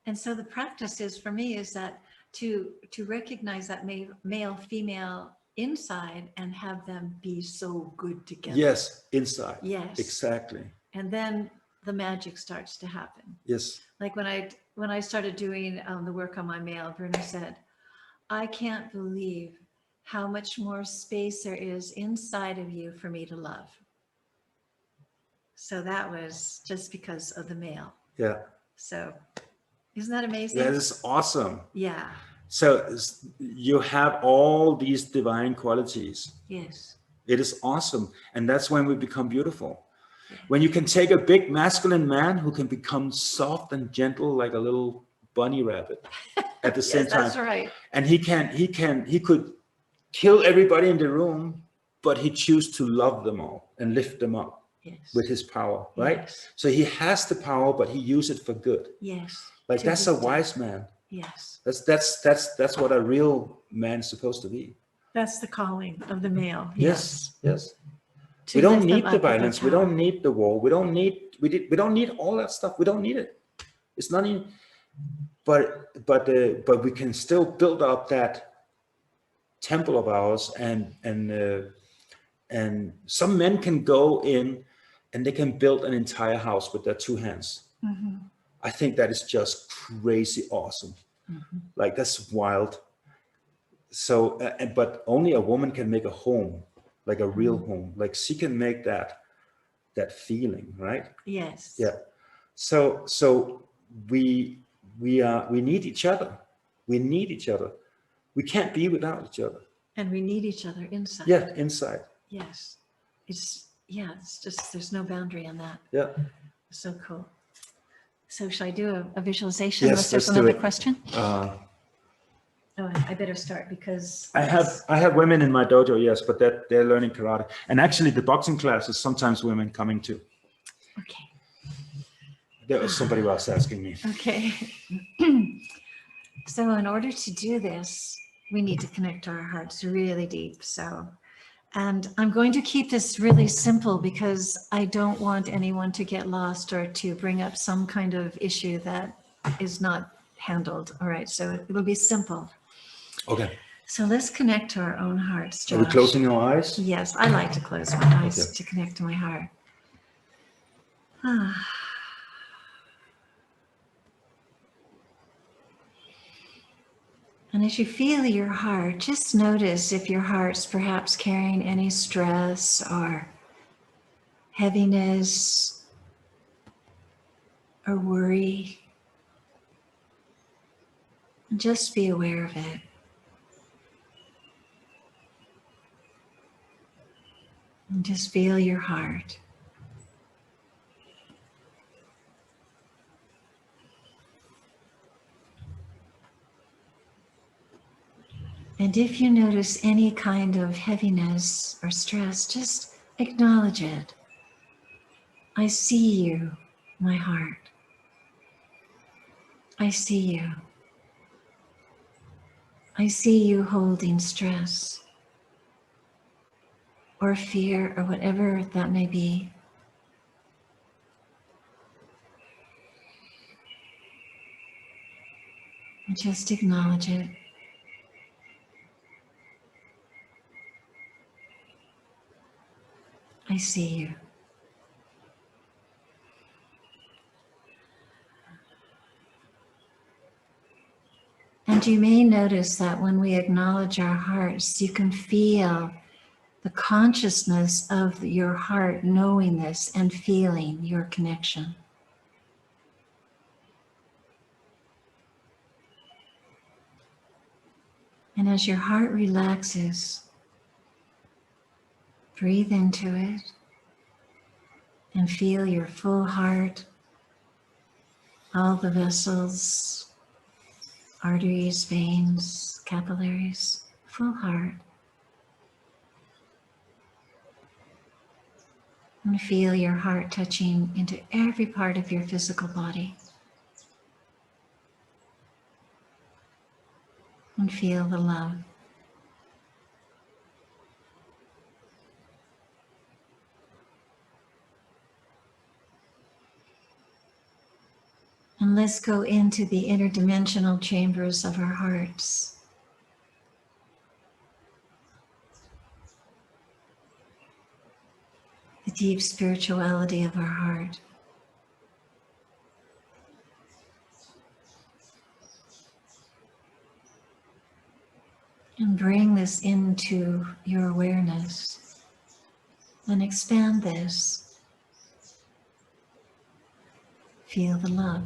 And so the practice is for me is that to recognize that male, female inside and have them be so good together. Yes, inside. Yes, exactly. And then the magic starts to happen. Yes. Like when I started doing the work on my male, Bruno said, "I can't believe how much more space there is inside of you for me to love." So that was just because of the male. Yeah. So isn't that amazing? That is awesome. Yeah. So you have all these divine qualities. Yes. It is awesome. And that's when we become beautiful. Yeah. When you can take a big masculine man who can become soft and gentle like a little bunny rabbit at the same time. That's right. And he could kill everybody in the room, but he chooses to love them all and lift them up. Yes. With his power, right? Yes. So he has the power, but he uses it for good. Yes. Like that's a wise man. Yes. That's what a real man is supposed to be. That's the calling of the male. Yes. Yes. We don't need the violence. We don't need the war. We don't need all that stuff. We don't need it. It's not even, but we can still build up that temple of ours, and some men can go in and they can build an entire house with their two hands. Mm-hmm. I think that is just crazy awesome. Mm-hmm. Like that's wild. So, but only a woman can make a home, like a real home. Like she can make that feeling, right? Yes. Yeah. So we need each other. We need each other. We can't be without each other. And we need each other inside. Yeah, inside. Yes. It's just, there's no boundary on that. Yeah. So cool. So should I do a visualization? Yes, unless there's another question? I better start because I have women in my dojo, yes, but they're learning karate. And actually the boxing classes, sometimes women coming too. Okay. There was somebody else asking me. Okay. So in order to do this, we need to connect our hearts really deep. And I'm going to keep this really simple because I don't want anyone to get lost or to bring up some kind of issue that is not handled. All right, so it'll be simple. Okay. So let's connect to our own hearts, Josh. Are we closing our eyes? Yes, I like to close my eyes to connect to my heart. Ah. And as you feel your heart, just notice if your heart's perhaps carrying any stress or heaviness or worry. And just be aware of it. And just feel your heart. And if you notice any kind of heaviness or stress, just acknowledge it. I see you, my heart. I see you. I see you holding stress or fear or whatever that may be. And just acknowledge it. I see you. And you may notice that when we acknowledge our hearts, you can feel the consciousness of your heart knowing this and feeling your connection. And as your heart relaxes, breathe into it and feel your full heart, all the vessels, arteries, veins, capillaries, full heart. And feel your heart touching into every part of your physical body. And feel the love. And let's go into the interdimensional chambers of our hearts. The deep spirituality of our heart. And bring this into your awareness and expand this. Feel the love.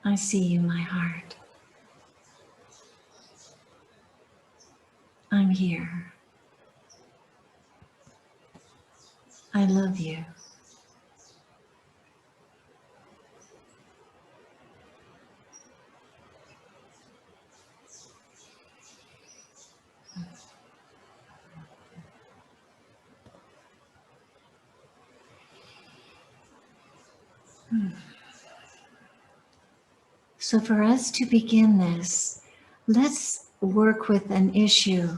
I see you, my heart. I'm here. I love you. So for us to begin this, let's work with an issue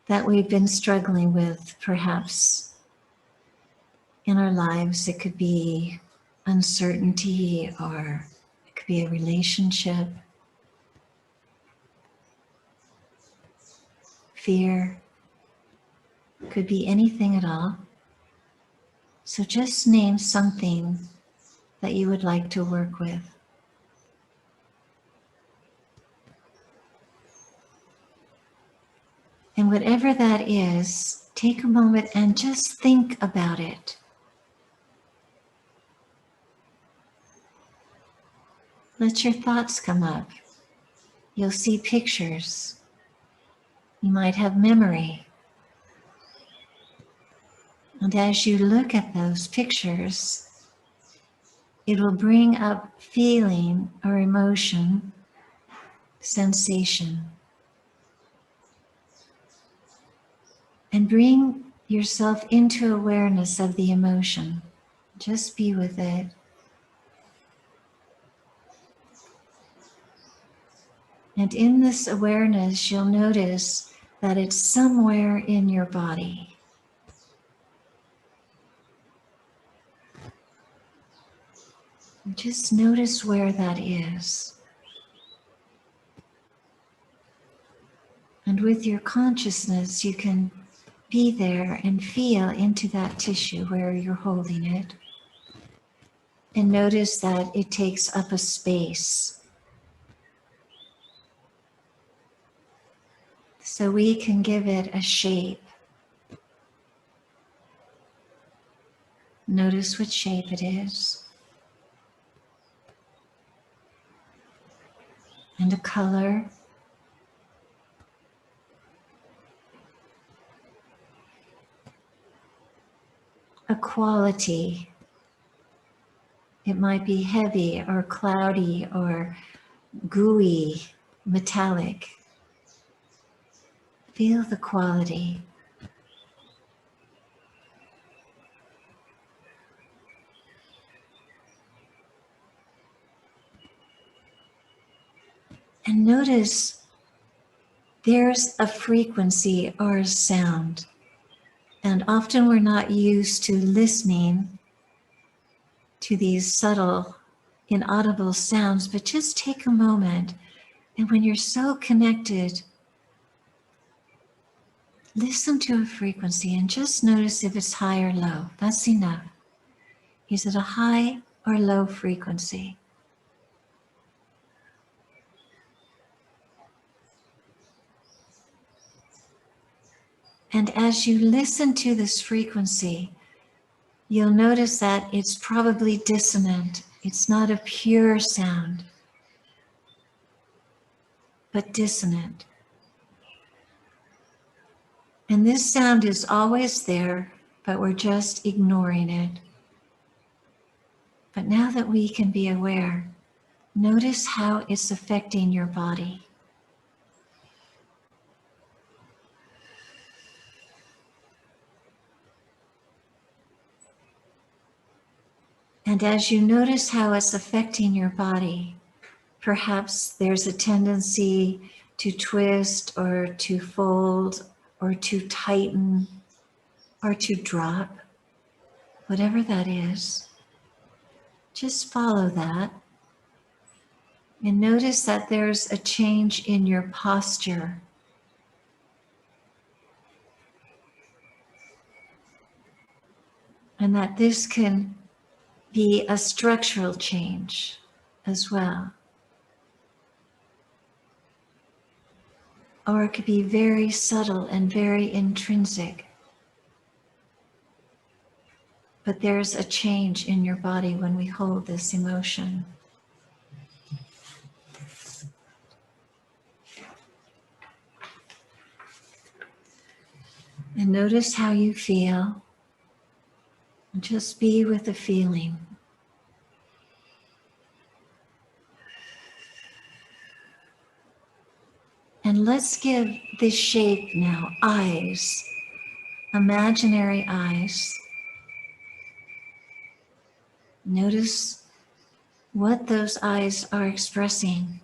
that we've been struggling with perhaps in our lives. It could be uncertainty, or it could be a relationship, fear, could be anything at all. So just name something that you would like to work with. And whatever that is, take a moment and just think about it. Let your thoughts come up. You'll see pictures. You might have memory. And as you look at those pictures, it will bring up feeling or emotion, sensation. And bring yourself into awareness of the emotion. Just be with it. And in this awareness, you'll notice that it's somewhere in your body. Just notice where that is. And with your consciousness, you can be there and feel into that tissue where you're holding it. And notice that it takes up a space. So we can give it a shape. Notice what shape it is. And a color. A quality. It might be heavy or cloudy or gooey, metallic. Feel the quality. And notice there's a frequency or a sound. And often we're not used to listening to these subtle, inaudible sounds, but just take a moment. And when you're so connected, listen to a frequency and just notice if it's high or low. That's enough. Is it a high or low frequency? And as you listen to this frequency, you'll notice that it's probably dissonant. It's not a pure sound, but dissonant. And this sound is always there, but we're just ignoring it. But now that we can be aware, notice how it's affecting your body. And as you notice how it's affecting your body, perhaps there's a tendency to twist or to fold or to tighten or to drop, whatever that is. Just follow that and notice that there's a change in your posture. And that this can be a structural change as well. Or it could be very subtle and very intrinsic. But there's a change in your body when we hold this emotion. And notice how you feel. And just be with the feeling. And let's give this shape now eyes, imaginary eyes. Notice what those eyes are expressing.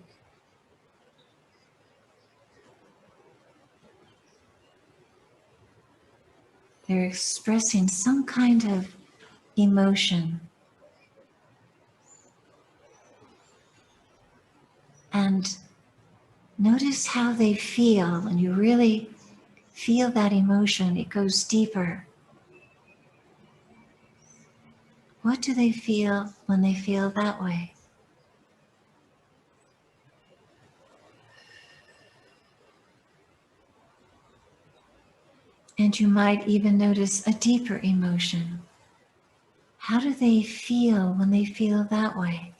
They're expressing some kind of emotion. And notice how they feel when you really feel that emotion. It goes deeper. What do they feel when they feel that way? And you might even notice a deeper emotion. How do they feel when they feel that way?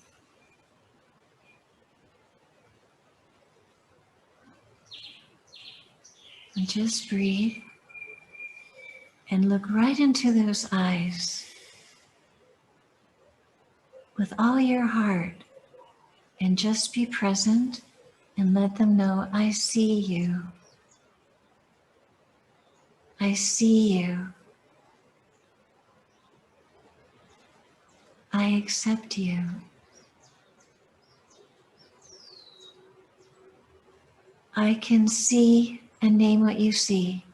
And just breathe and look right into those eyes with all your heart and just be present and let them know, I see you. I see you. I accept you. I can see and name what you see.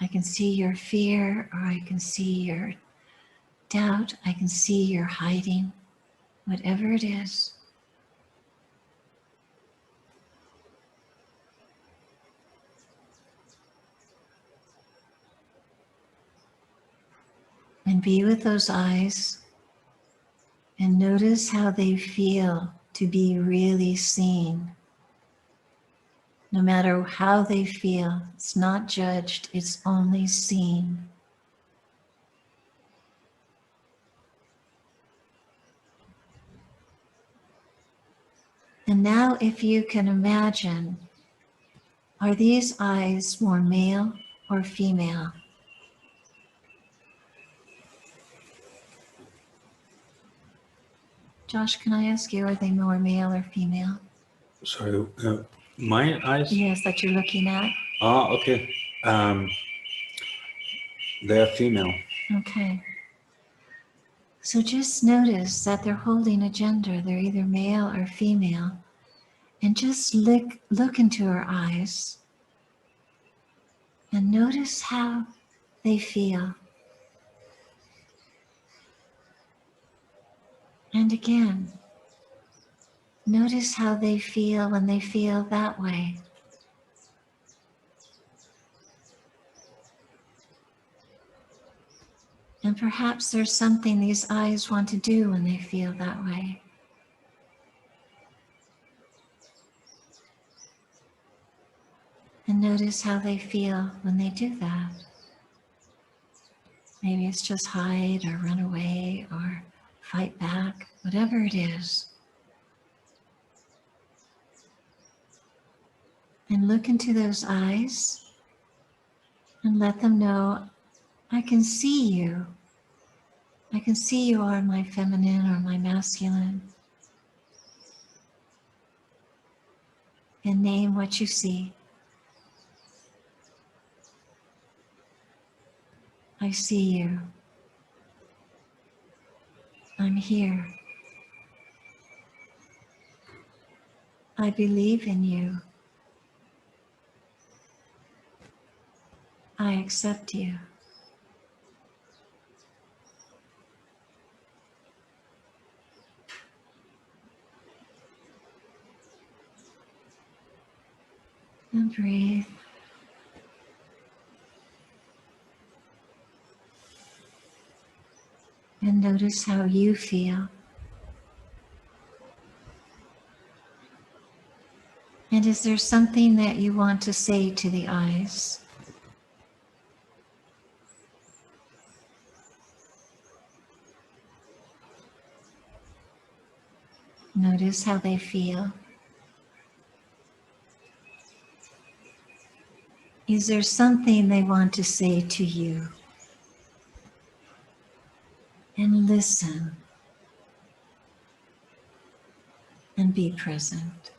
I can see your fear, or I can see your doubt. I can see your hiding. whatever it is. And be with those eyes and notice how they feel to be really seen. No matter how they feel, it's not judged, it's only seen. And now if you can imagine, are these eyes more male or female? Josh, can I ask you, are they more male or female? Sorry, my eyes? Yes, that you're looking at. Ah, okay. They're female. Okay. So just notice that they're holding a gender. They're either male or female. And just look into her eyes and notice how they feel. And again, notice how they feel when they feel that way. And perhaps there's something these eyes want to do when they feel that way. And notice how they feel when they do that. Maybe it's just hide or run away or fight back, whatever it is. And look into those eyes and let them know, I can see you. I can see you are my feminine or my masculine. And name what you see. I see you. I'm here. I believe in you. I accept you. And breathe. And notice how you feel. And is there something that you want to say to the eyes? Notice how they feel. Is there something they want to say to you? And listen. And be present.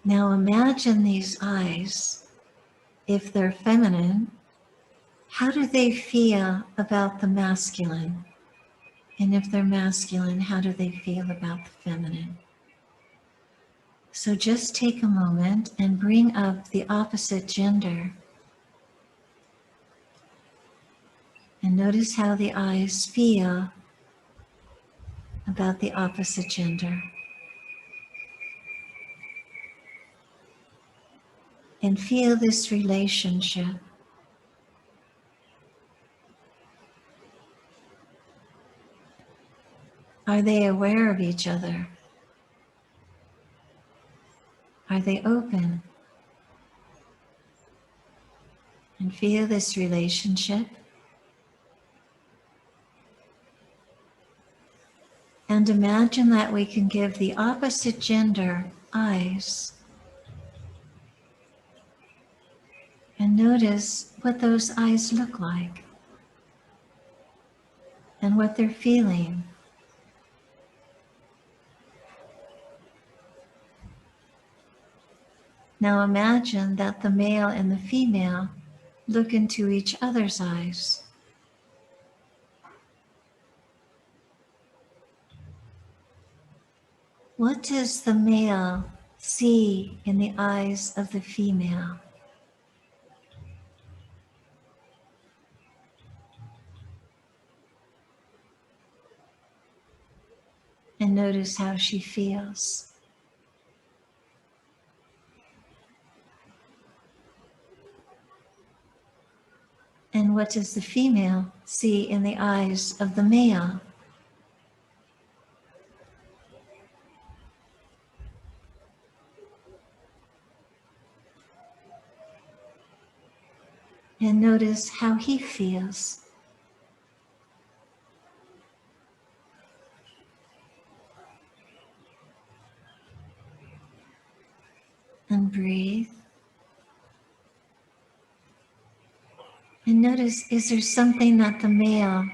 Now imagine these eyes, if they're feminine, how do they feel about the masculine? And if they're masculine, how do they feel about the feminine? So just take a moment and bring up the opposite gender. And notice how the eyes feel about the opposite gender. And feel this relationship. Are they aware of each other? Are they open? And feel this relationship. And imagine that we can give the opposite gender eyes. And notice what those eyes look like. And what they're feeling. Now imagine that the male and the female look into each other's eyes. What does the male see in the eyes of the female. And notice how she feels. And what does the female see in the eyes of the male? And notice how he feels. And breathe. And notice, is there something that the male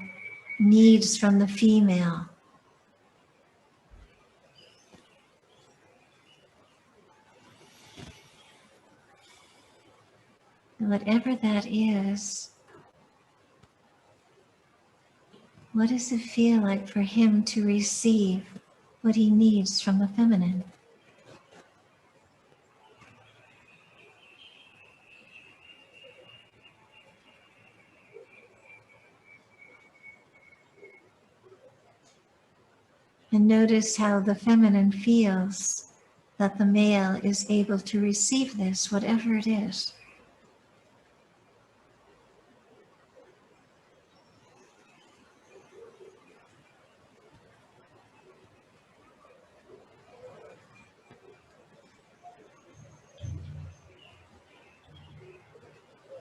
needs from the female? And whatever that is, what does it feel like for him to receive what he needs from the feminine? And notice how the feminine feels that the male is able to receive this, whatever it is.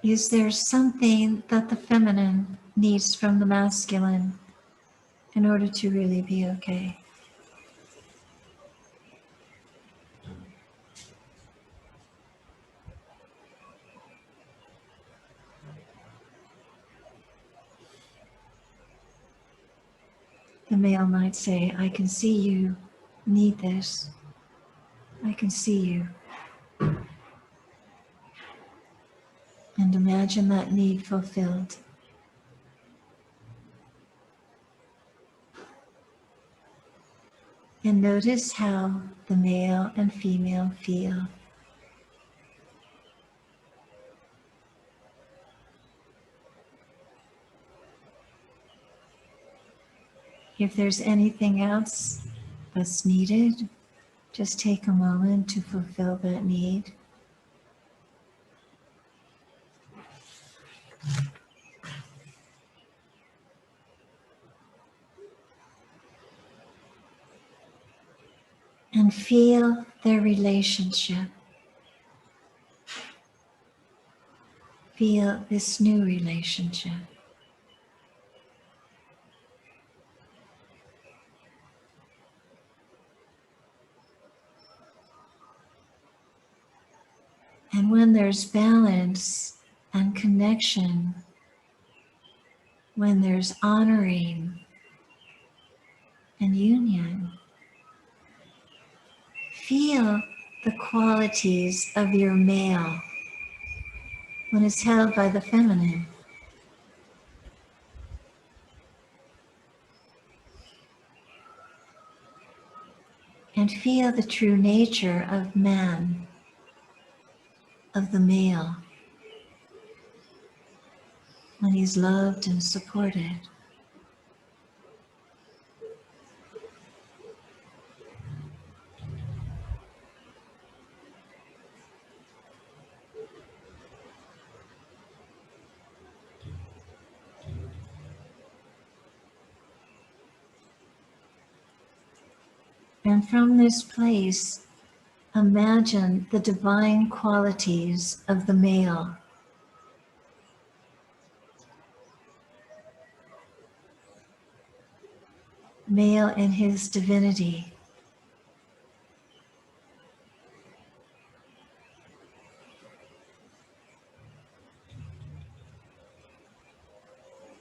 Is there something that the feminine needs from the masculine in order to really be okay? The male might say, I can see you need this. I can see you. And imagine that need fulfilled. And notice how the male and female feel. If there's anything else that's needed, just take a moment to fulfill that need. And feel their relationship. Feel this new relationship. And when there's balance and connection, when there's honoring and union, feel the qualities of your male when it's held by the feminine. And feel the true nature of man, of the male, when he's loved and supported. And from this place, imagine the divine qualities of the male. Male in his divinity.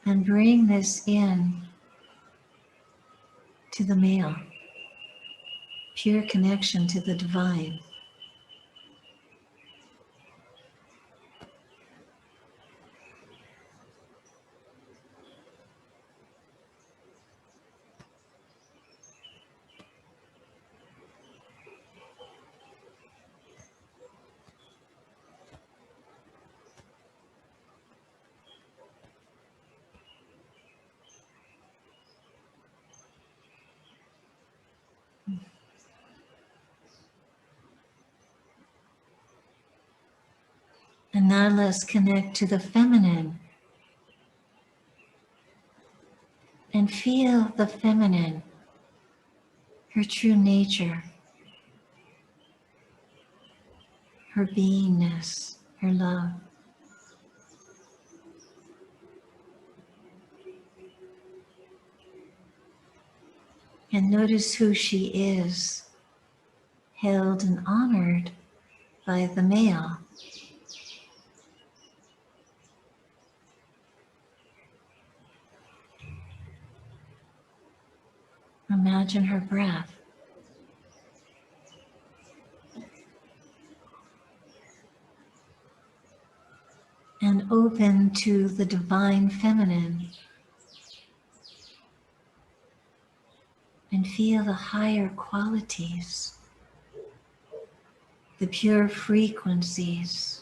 And bring this in to the male. Pure connection to the divine. And now let's connect to the feminine and feel the feminine, her true nature, her beingness, her love. And notice who she is, held and honored by the male. Imagine her breath. And open to the divine feminine. And feel the higher qualities, the pure frequencies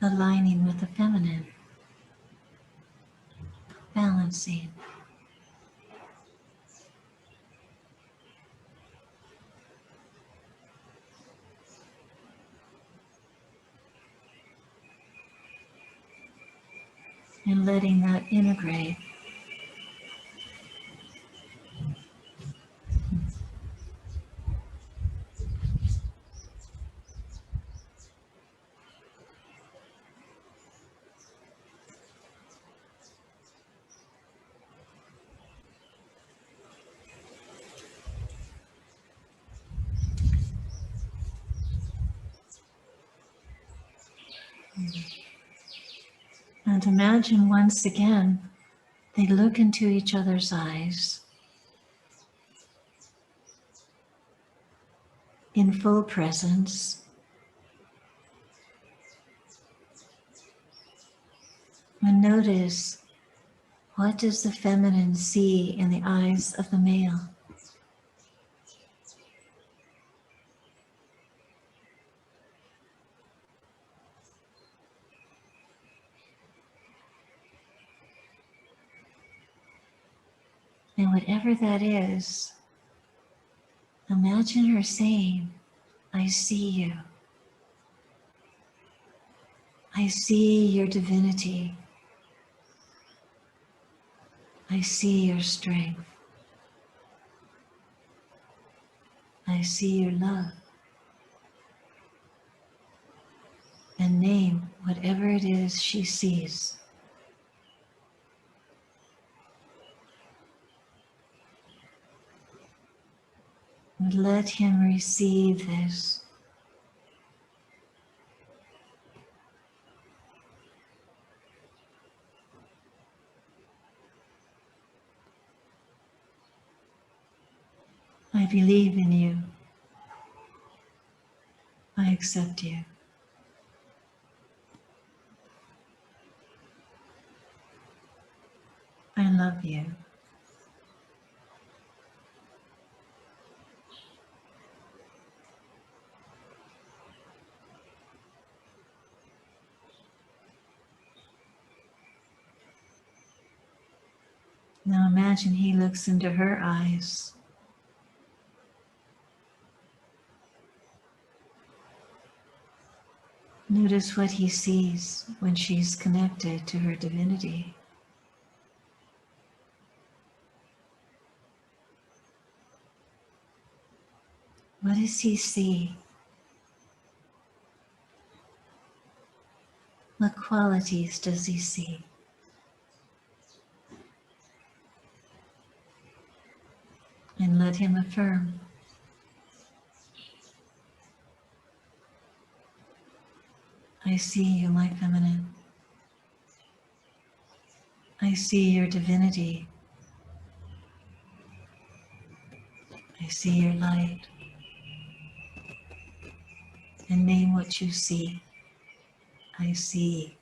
aligning with the feminine, balancing. And letting that integrate. And imagine once again, they look into each other's eyes in full presence. And notice, what does the feminine see in the eyes of the male? And whatever that is, imagine her saying, I see you. I see your divinity. I see your strength. I see your love. And name whatever it is she sees. And let him receive this. I believe in you. I accept you. I love you. Now imagine he looks into her eyes. Notice what he sees when she's connected to her divinity. What does he see? What qualities does he see? And let him affirm. I see you, my feminine. I see your divinity. I see your light. And name what you see. I see.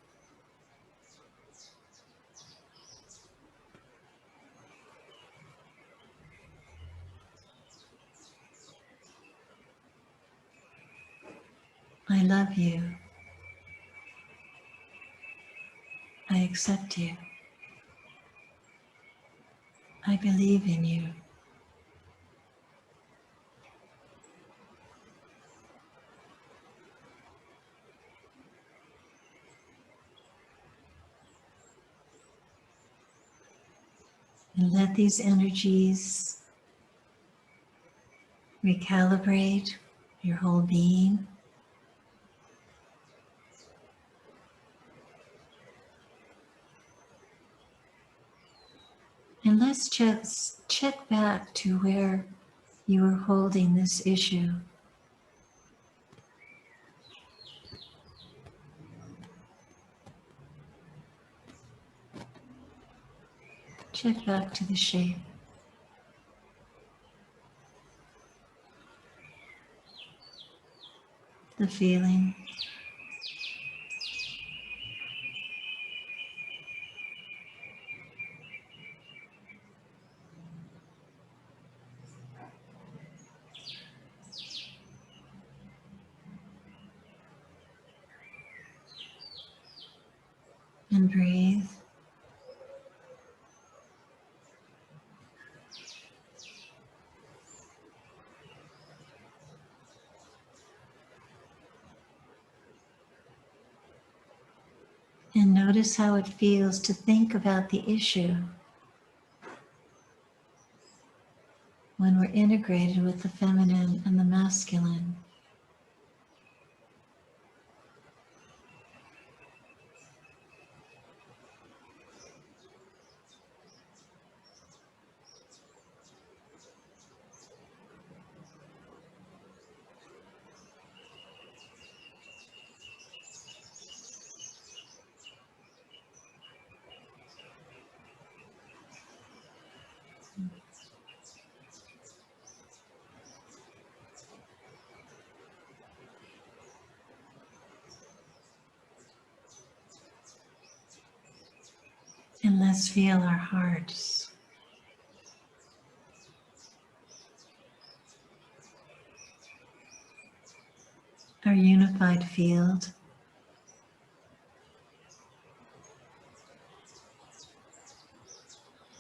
I love you. I accept you. I believe in you. And let these energies recalibrate your whole being. And let's just check back to where you were holding this issue. Check back to the shape. The feeling. And breathe. And notice how it feels to think about the issue when we're integrated with the feminine and the masculine. And let's feel our hearts. Our unified field.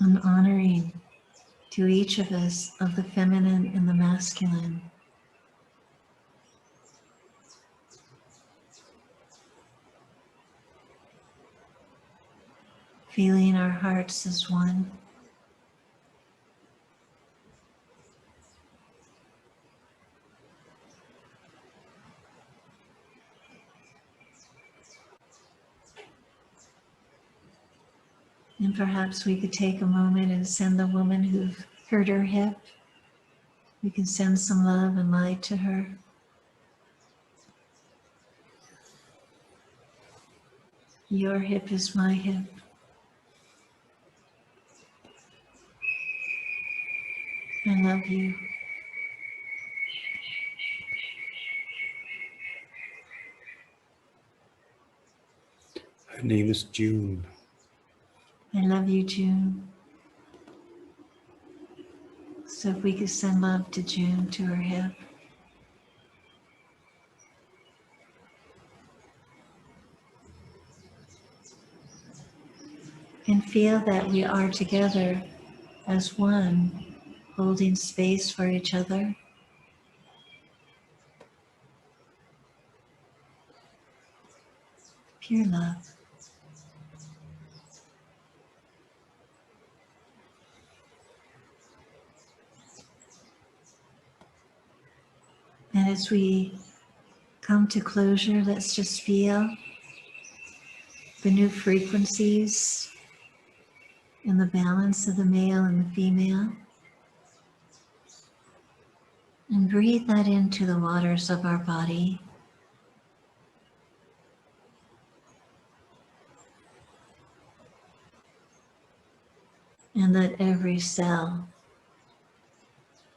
An honoring to each of us of the feminine and the masculine. Feeling our hearts as one. And perhaps we could take a moment and send the woman who hurt her hip. We can send some love and light to her. Your hip is my hip. I love you. Her name is June. I love you, June. So if we could send love to June, to her hip. And feel that we are together as one, holding space for each other. Pure love. And as we come to closure, let's just feel the new frequencies and the balance of the male and the female. And breathe that into the waters of our body. And let every cell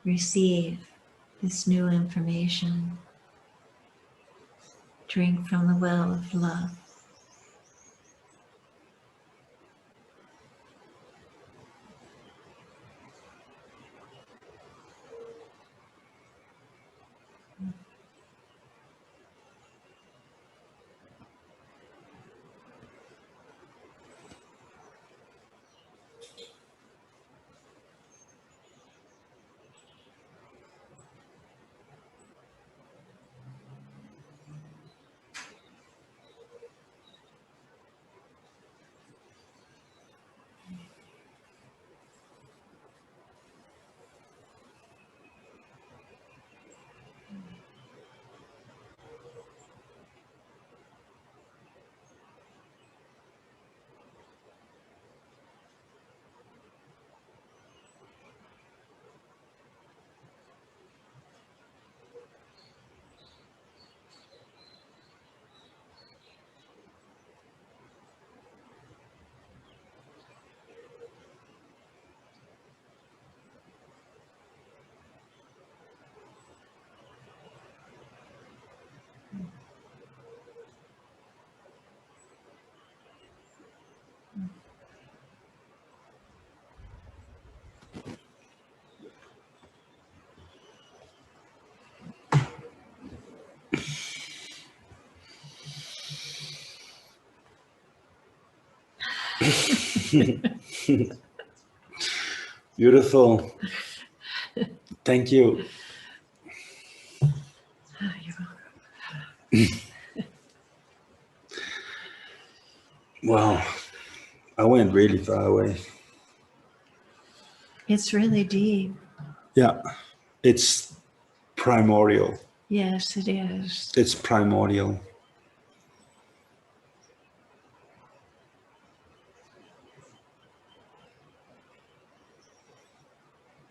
receive this new information. Drink from the well of love. Beautiful. Thank you. Wow. I went really far away. It's really deep. Yeah. It's primordial. Yes, it is. It's primordial.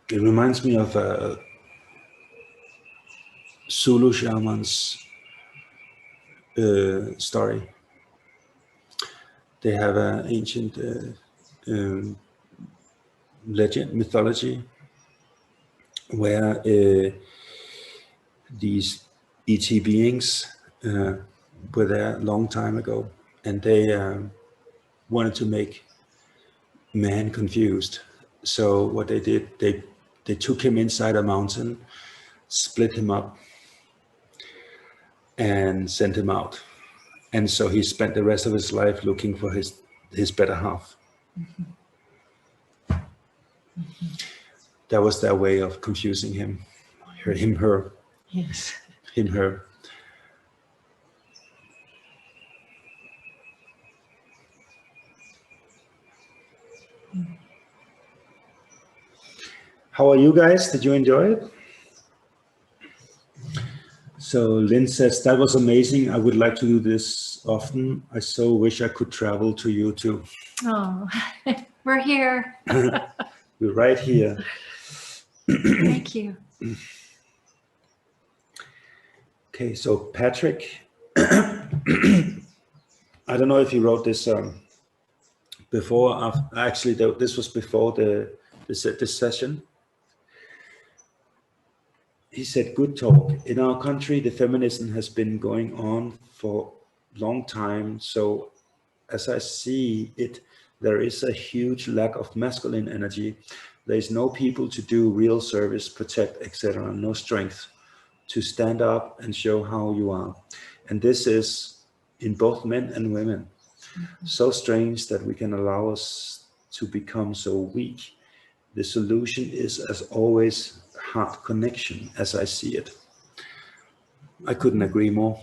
It reminds me of Zulu shaman's story. They have an ancient legend, mythology, where these ET beings were there a long time ago, and they wanted to make man confused. So what they did, they took him inside a mountain, split him up, and sent him out. And so he spent the rest of his life looking for his better half. That was their way of confusing him. Him, her. Yes. Him, her. How are you guys? Did you enjoy it? So Lynn says, that was amazing. I would like to do this often. I so wish I could travel to you too. Oh, we're here. We're right here. Thank you. Okay, so Patrick, I don't know if you wrote this before. Actually, this was before this session. He said, good talk. In our country, the feminism has been going on for a long time. So as I see it, there is a huge lack of masculine energy. There is no people to do real service, protect, etc. No strength to stand up and show how you are. And this is in both men and women. So strange that we can allow us to become so weak. The solution is, as always, heart connection, as I see it. I couldn't agree more.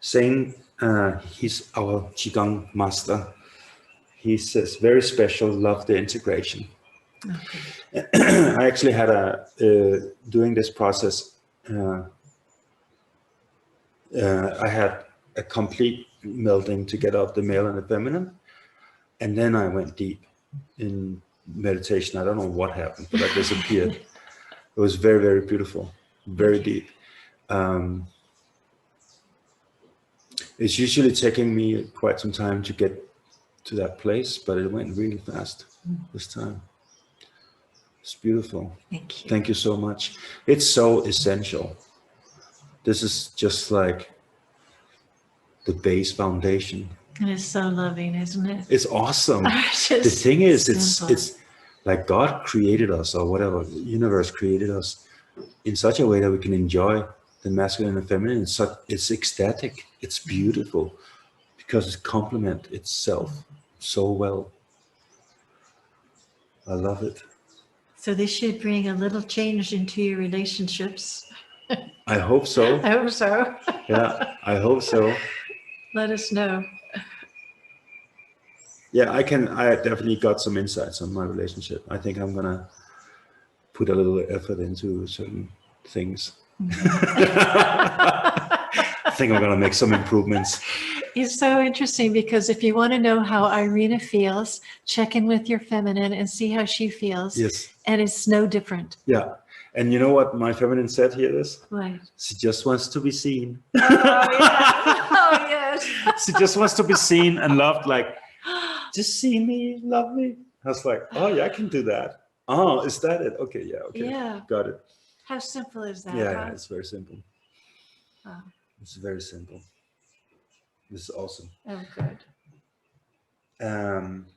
Saying he's our Qigong master. He says, very special, love the integration. Okay. I actually had doing this process, I had a complete melding together of the male and the feminine. And then I went deep in meditation. I don't know what happened, but I disappeared. It was very, very beautiful, very deep. It's usually taking me quite some time to get to that place, but it went really fast this time. It's beautiful. Thank you. Thank you so much. It's so essential. This is just like the base foundation. It is so loving, isn't it? It's awesome. The thing is, it's like God created us, or whatever, the universe created us in such a way that we can enjoy the masculine and feminine. It's ecstatic. It's beautiful because it complements itself so well. I love it. So this should bring a little change into your relationships. I hope so. I hope so. Yeah, I hope so. Let us know. Yeah, I definitely got some insights on my relationship. I think I'm gonna put a little effort into certain things. I think I'm gonna make some improvements. It's so interesting because if you want to know how Irina feels, check in with your feminine and see how she feels. Yes. And it's no different. Yeah. And you know what my feminine said here is? What? She just wants to be seen. Oh, yeah. Oh, yes. She just wants to be seen and loved, like, just see me, love me. I was like, oh yeah, I can do that. Oh, is that it? Okay, yeah, okay. Yeah. Got it. How simple is that? Yeah, yeah, it's very simple. Oh. It's very simple. This is awesome. Oh, good.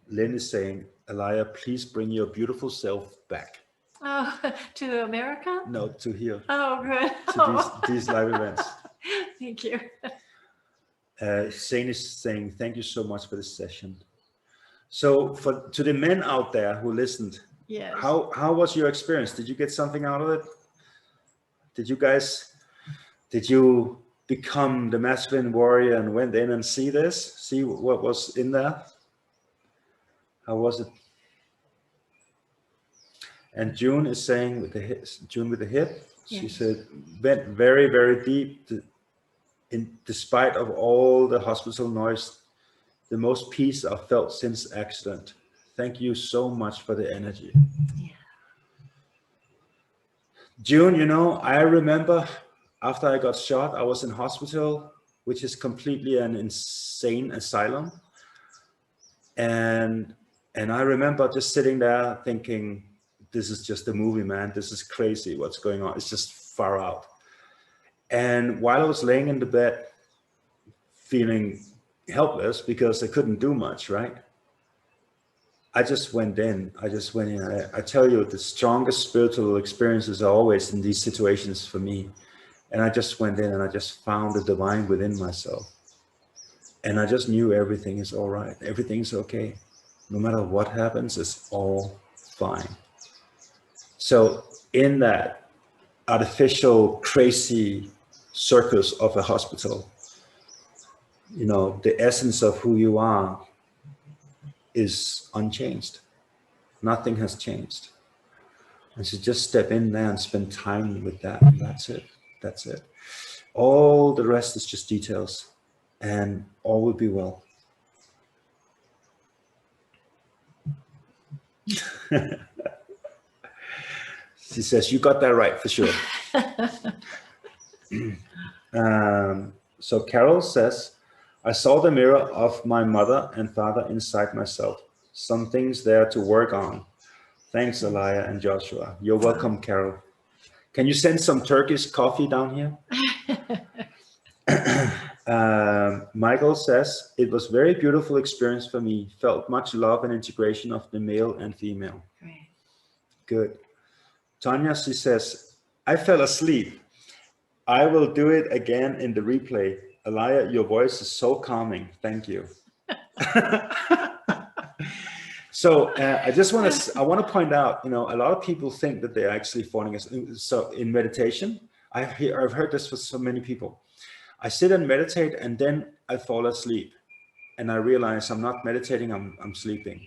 Lynn is saying, Alaya, please bring your beautiful self back. Oh, to America? No, to here. Oh, good. To these live events. Thank you. Zane is saying, thank you so much for this session. So to the men out there who listened, Yes. How was your experience? Did you get something out of it? Did you become the masculine warrior and went in and see what was in there? How was it? And June is saying with the hip, June with the hip, she Yes. said, went very, very deep despite of all the hospital noise, the most peace I've felt since accident. Thank you so much for the energy. Yeah. June, you know, I remember after I got shot, I was in hospital, which is completely an insane asylum. And I remember just sitting there thinking, this is just a movie, man. This is crazy. What's going on? It's just far out. And while I was laying in the bed, feeling helpless because I couldn't do much, right? I just went in. I tell you, the strongest spiritual experiences are always in these situations for me. And I just went in and I just found the divine within myself. And I just knew everything is all right. Everything's okay. No matter what happens, it's all fine. So in that artificial, crazy circus of a hospital, you know, the essence of who you are is unchanged. Nothing has changed. And so just step in there and spend time with that. And that's it. That's it. All the rest is just details, and all will be well. She says, you got that right for sure. So Carol says, I saw the mirror of my mother and father inside myself. Some things there to work on. Thanks, Alaya and Joshua. You're welcome, Carol. Can you send some Turkish coffee down here? Michael says, it was very beautiful experience for me. Felt much love and integration of the male and female. Right. Good. Tanya, she says, I fell asleep. I will do it again in the replay. Alaya, your voice is so calming. Thank you. So I want to point out, you know, a lot of people think that they're actually falling asleep. So in meditation, I've heard this for so many people. I sit and meditate and then I fall asleep and I realize I'm not meditating, I'm sleeping.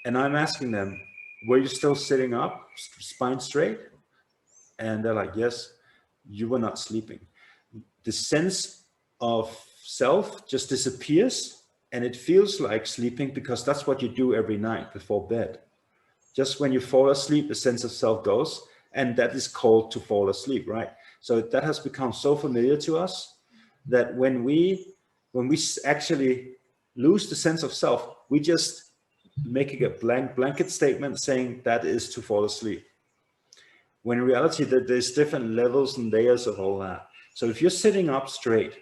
And I'm asking them, were you still sitting up, spine straight? And they're like, yes, you were not sleeping. The sense of self just disappears and it feels like sleeping because that's what you do every night before bed. Just when you fall asleep, the sense of self goes, and that is called to fall asleep, right? So that has become so familiar to us that when we actually lose the sense of self, we just make a blanket statement saying that is to fall asleep. When in reality, that there's different levels and layers of all that. So if you're sitting up straight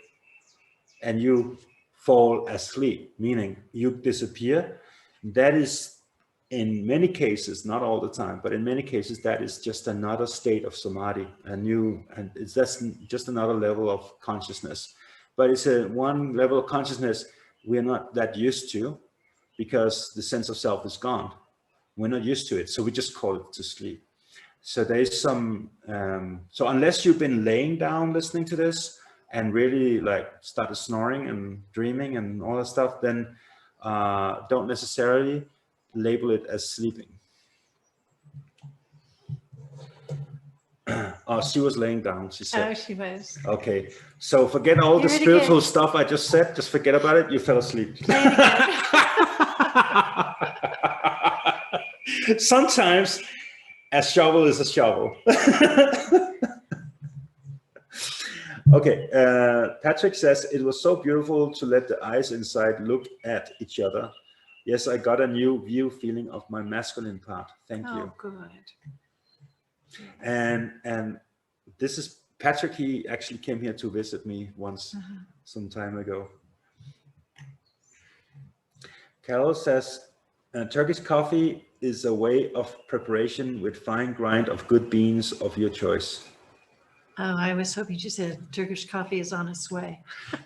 and you fall asleep, meaning you disappear, that is in many cases, not all the time, but in many cases, that is just another state of samadhi, and it's just another level of consciousness. But it's one level of consciousness we're not that used to because the sense of self is gone. We're not used to it, so we just call it to sleep. So there's some, so unless you've been laying down listening to this and really like started snoring and dreaming and all that stuff, then don't necessarily label it as sleeping. Oh, she was laying down, she said. Oh, she was. Okay, so forget all the spiritual stuff I just said. Just forget about it. You fell asleep. Play it again. Sometimes a shovel is a shovel. Okay, Patrick says, it was so beautiful to let the eyes inside look at each other. Yes, I got a new view feeling of my masculine part. Thank you. Oh, good. And this is Patrick. He actually came here to visit me once some time ago. Carol says, Turkish coffee is a way of preparation with fine grind of good beans of your choice. Oh, I was hoping you said Turkish coffee is on its way.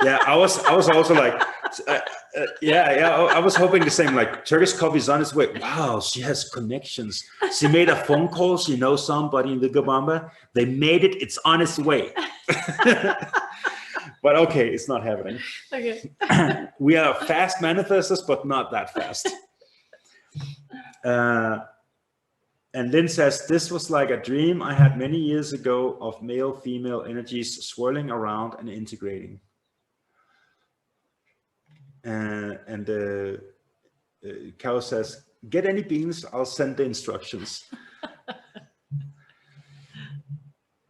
Yeah, I was also like, I was hoping the same, like Turkish coffee is on its way. Wow, she has connections. She made a phone call. She knows somebody in the Gabamba. They made it. It's on its way. But okay, it's not happening. Okay. We are fast manifestors, but not that fast. And Lynn says, this was like a dream I had many years ago of male, female energies swirling around and integrating. And Carol says, get any beans, I'll send the instructions.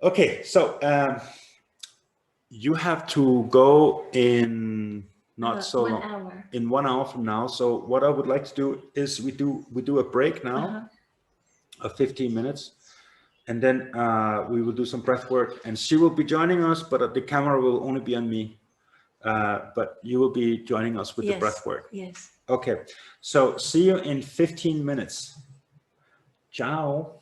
Okay, so you have to go in not so long, 1 hour. in 1 hour from now. So what I would like to do is we do a break now of 15 minutes. And then we will do some breath work, and she will be joining us, but the camera will only be on me. But you will be joining us with the breath work. Yes. Okay. So see you in 15 minutes. Ciao.